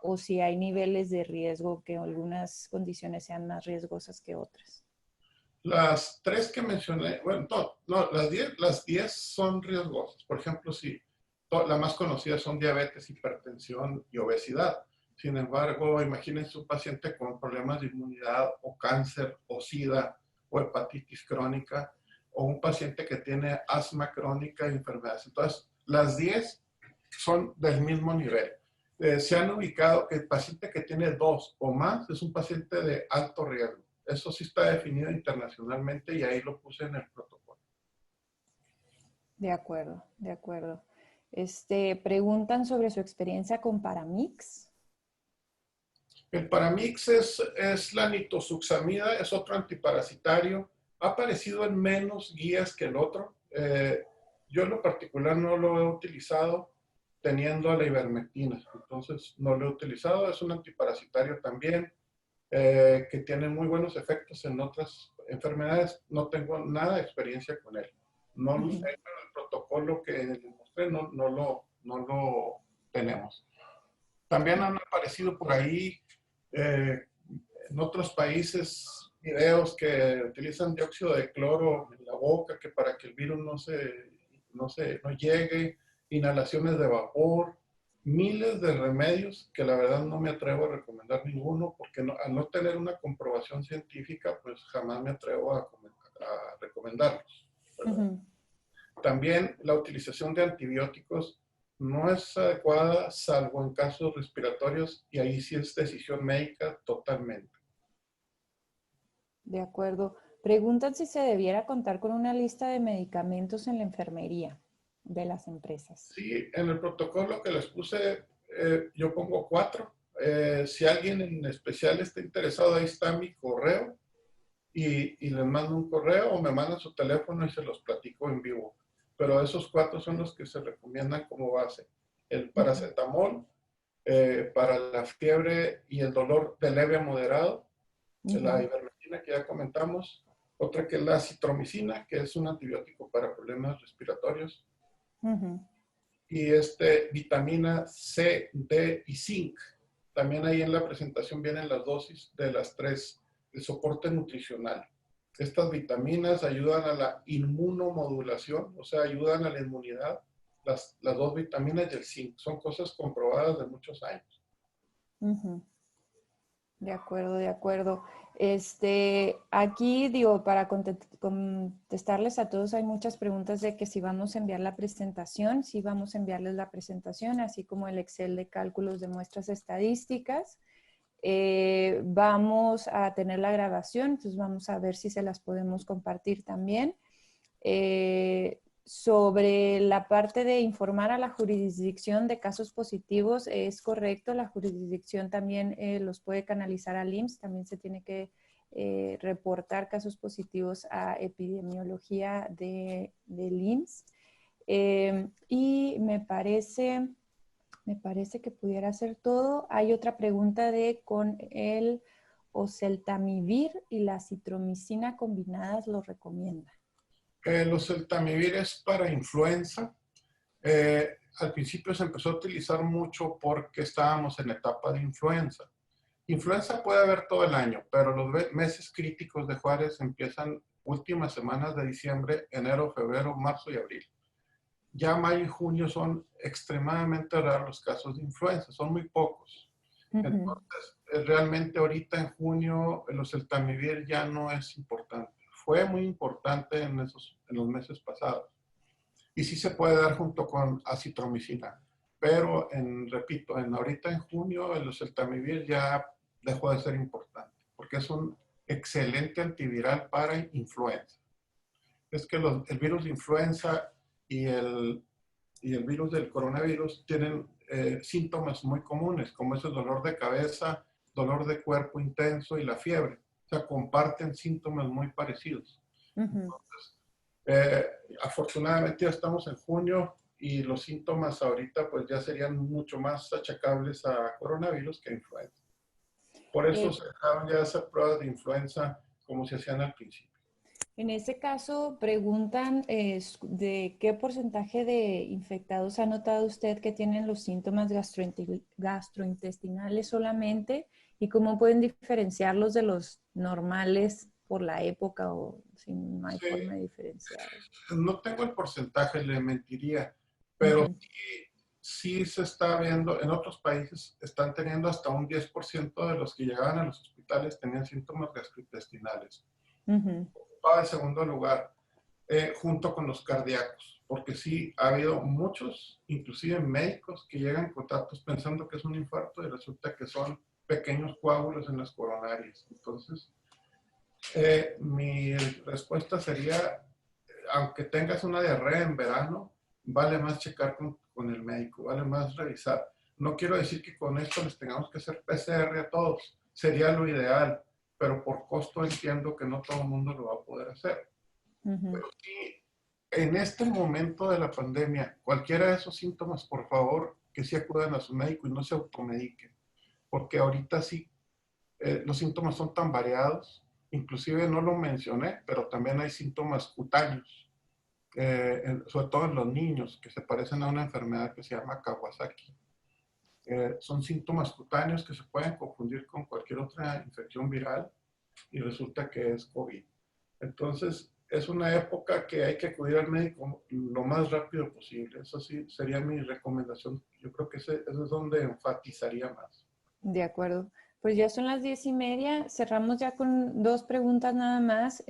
o si hay niveles de riesgo, que algunas condiciones sean más riesgosas que otras. Las 3 que mencioné, bueno, no, las 10 son riesgosas. Por ejemplo, si la más conocida son diabetes, hipertensión y obesidad. Sin embargo, imagínense un paciente con problemas de inmunidad o cáncer o SIDA o hepatitis crónica o un paciente que tiene asma crónica y enfermedades. Entonces, las 10 son del mismo nivel. Se han ubicado que el paciente que tiene 2 o más es un paciente de alto riesgo. Eso sí está definido internacionalmente y ahí lo puse en el protocolo. De acuerdo, de acuerdo. Preguntan sobre su experiencia con Paramix. El Paramix es la nitosuxamida, es otro antiparasitario. Ha aparecido en menos guías que el otro. Yo en lo particular no lo he utilizado teniendo a la ivermectina, entonces no lo he utilizado. Es un antiparasitario también que tiene muy buenos efectos en otras enfermedades. No tengo nada de experiencia con él. No lo sé, pero el protocolo que les mostré no lo tenemos. También han aparecido por ahí en otros países videos que utilizan dióxido de cloro en la boca, que para que el virus no llegue, inhalaciones de vapor, miles de remedios que la verdad no me atrevo a recomendar ninguno, porque al no tener una comprobación científica, pues jamás me atrevo a recomendarlos, ¿verdad? Ujú. También la utilización de antibióticos no es adecuada, salvo en casos respiratorios, y ahí sí es decisión médica totalmente. De acuerdo. Preguntan si se debiera contar con una lista de medicamentos en la enfermería de las empresas. Sí, en el protocolo que les puse, yo pongo 4. Si alguien en especial está interesado, ahí está mi correo y les mando un correo o me mandan su teléfono y se los platico en vivo. Pero esos 4 son los que se recomiendan como base. El paracetamol para la fiebre y el dolor de leve a moderado, la Ujú, ivermectina que ya comentamos, otra que es la citromicina, que es un antibiótico para problemas respiratorios, ujú. y vitamina C, D y zinc. También ahí en la presentación vienen las dosis de las 3, el soporte nutricional. Estas vitaminas ayudan a la inmunomodulación, o sea, ayudan a la inmunidad. Las 2 vitaminas y el zinc son cosas comprobadas de muchos años. Ujú. De acuerdo, de acuerdo. Aquí digo, para contestarles a todos, hay muchas preguntas de que si vamos a enviar la presentación, si vamos a enviarles la presentación, así como el Excel de cálculos de muestras estadísticas. Vamos a tener la grabación, entonces vamos a ver si se las podemos compartir también. Sobre la parte de informar a la jurisdicción de casos positivos, es correcto, la jurisdicción también los puede canalizar al IMSS, también se tiene que reportar casos positivos a epidemiología del IMSS. Y me parece que pudiera ser todo. Hay otra pregunta de con el oseltamivir y la citromicina combinadas lo recomienda. Los celtamivir es para influenza. Al principio se empezó a utilizar mucho porque estábamos en etapa de influenza. Influenza puede haber todo el año, pero los meses críticos de Juárez empiezan últimas semanas de diciembre, enero, febrero, marzo y abril. Ya mayo y junio son extremadamente raros los casos de influenza, son muy pocos. Ujú. Entonces, realmente ahorita en junio el oseltamivir ya no es importante. Fue muy importante en los meses pasados. Y sí se puede dar junto con acitromicina. Pero, repito, ahorita en junio el oseltamivir ya dejó de ser importante, porque es un excelente antiviral para influenza. Es que el virus de influenza y el virus del coronavirus tienen síntomas muy comunes, como es el dolor de cabeza, dolor de cuerpo intenso y la fiebre. O sea, comparten síntomas muy parecidos. Ujú. Eh, Afortunadamente ya estamos en junio y los síntomas ahorita pues ya serían mucho más achacables a coronavirus que a influenza. Por eso Eh, se dejaron ya hacer pruebas de influenza como se hacían al principio. en ese caso, preguntan de qué porcentaje de infectados ha notado usted que tienen los síntomas gastrointestinales solamente y cómo pueden diferenciarlos de los normales por la época o si no hay Sí, forma de diferenciarlos. no tengo el porcentaje, le mentiría, pero Ujú, sí se está viendo, en otros países están teniendo hasta un 10% de los que llegaban a los hospitales tenían síntomas gastrointestinales. ujú, Ocupaba el segundo lugar junto con los cardíacos, porque sí ha habido muchos, inclusive médicos, que llegan con datos pensando que es un infarto y resulta que son pequeños coágulos en las coronarias. Entonces, mi respuesta sería, aunque tengas una diarrea en verano, vale más checar con el médico, vale más revisar. No quiero decir que con esto les tengamos que hacer PCR a todos, sería lo ideal, pero por costo entiendo que no todo el mundo lo va a poder hacer. ujú. Pero sí, en este momento de la pandemia, cualquiera de esos síntomas, por favor, que sí acudan a su médico y no se automediquen, porque ahorita sí, los síntomas son tan variados, inclusive no lo mencioné, pero también hay síntomas cutáneos, sobre todo en los niños, que se parecen a una enfermedad que se llama Kawasaki. Son síntomas cutáneos que se pueden confundir con cualquier otra infección viral y resulta que es COVID. Entonces, es una época que hay que acudir al médico lo más rápido posible. Eso sí, sería mi recomendación. Yo creo que eso es donde enfatizaría más. De acuerdo. Pues ya son las 10:30. Cerramos ya con dos preguntas nada más.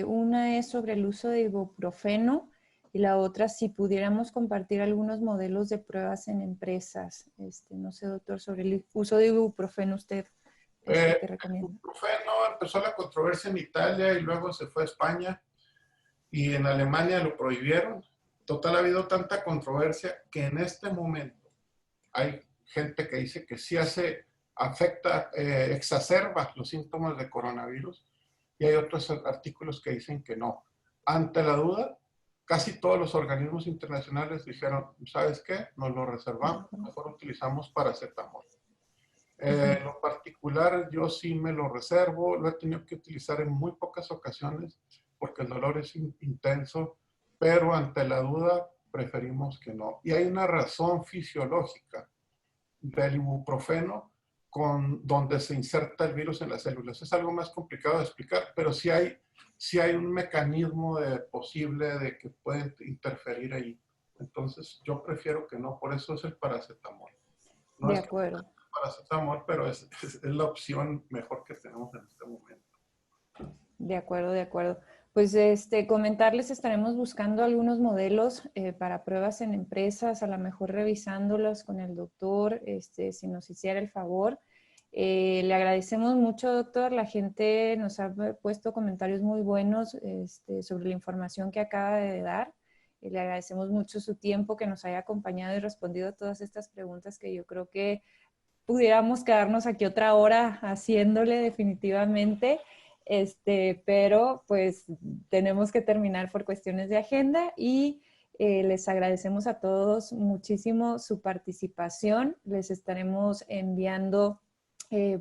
Una es sobre el uso de ibuprofeno y la otra, si pudiéramos compartir algunos modelos de pruebas en empresas. No sé, doctor, sobre el uso de ibuprofeno, ¿usted qué El recomienda? ibuprofeno empezó la controversia en Italia y luego se fue a España y en Alemania lo prohibieron. Total, ha habido tanta controversia que en este momento hay gente que dice que sí afecta, exacerba los síntomas de coronavirus y hay otros artículos que dicen que no. Ante la duda, casi todos los organismos internacionales dijeron, ¿sabes qué? Nos lo reservamos, mejor utilizamos paracetamol. En lo particular, yo sí me lo reservo, lo he tenido que utilizar en muy pocas ocasiones porque el dolor es intenso, pero ante la duda preferimos que no. Y hay una razón fisiológica del ibuprofeno donde se inserta el virus en las células. Es algo más complicado de explicar, pero sí hay un mecanismo posible de que puede interferir ahí. Entonces, yo prefiero que no, por eso es el paracetamol. No De es que acuerdo. paracetamol, pero es la opción mejor que tenemos en este momento. De acuerdo, de acuerdo. Pues comentarles, estaremos buscando algunos modelos para pruebas en empresas, a lo mejor revisándolos con el doctor, si nos hiciera el favor. Le agradecemos mucho, doctor. La gente nos ha puesto comentarios muy buenos sobre la información que acaba de dar. Le agradecemos mucho su tiempo, que nos haya acompañado y respondido a todas estas preguntas que yo creo que pudiéramos quedarnos aquí otra hora haciéndole definitivamente. Pero pues tenemos que terminar por cuestiones de agenda y les agradecemos a todos muchísimo su participación. Les estaremos enviando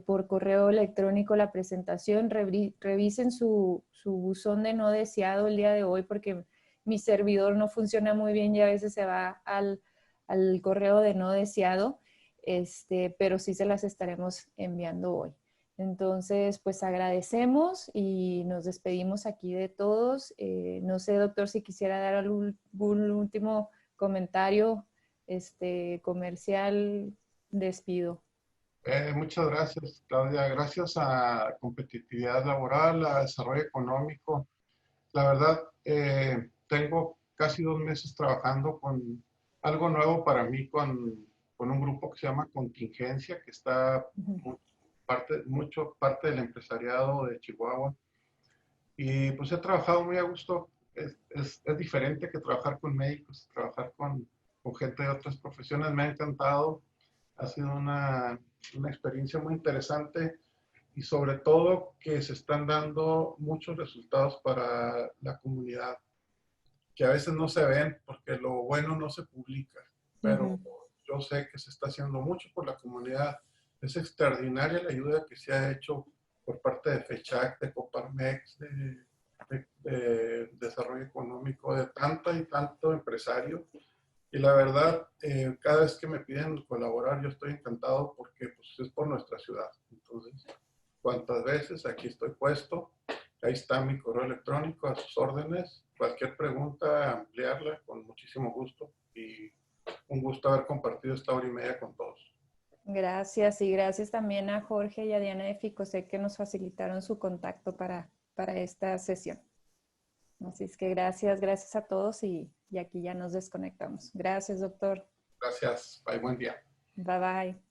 por correo electrónico la presentación. Revisen su buzón de no deseado el día de hoy porque mi servidor no funciona muy bien y a veces se va al correo de no deseado, pero sí se las estaremos enviando hoy. Entonces, pues agradecemos y nos despedimos aquí de todos. No sé, doctor, si quisiera dar algún último comentario comercial, despido. Muchas gracias, Claudia. Gracias a competitividad laboral, a desarrollo económico. La verdad, tengo casi 2 meses trabajando con algo nuevo para mí, con un grupo que se llama Contingencia, que está mucho parte del empresariado de Chihuahua. Y pues he trabajado muy a gusto. Es diferente que trabajar con médicos, trabajar con gente de otras profesiones. Me ha encantado. Ha sido una experiencia muy interesante y sobre todo que se están dando muchos resultados para la comunidad, que a veces no se ven porque lo bueno no se publica, pero yo sé que se está haciendo mucho por la comunidad. Es extraordinaria la ayuda que se ha hecho por parte de FECHAC, de Coparmex, de Desarrollo Económico, de tanto y tanto empresario. Y la verdad, cada vez que me piden colaborar, yo estoy encantado porque pues, es por nuestra ciudad. Entonces, cuantas veces aquí estoy puesto, ahí está mi correo electrónico a sus órdenes. Cualquier pregunta, ampliarla con muchísimo gusto. Y un gusto haber compartido esta hora y media con todos. Gracias y gracias también a Jorge y a Diana de Ficosec que nos facilitaron su contacto para esta sesión. Así es que gracias a todos y aquí ya nos desconectamos. Gracias, doctor. Gracias. Bye, buen día. Bye bye.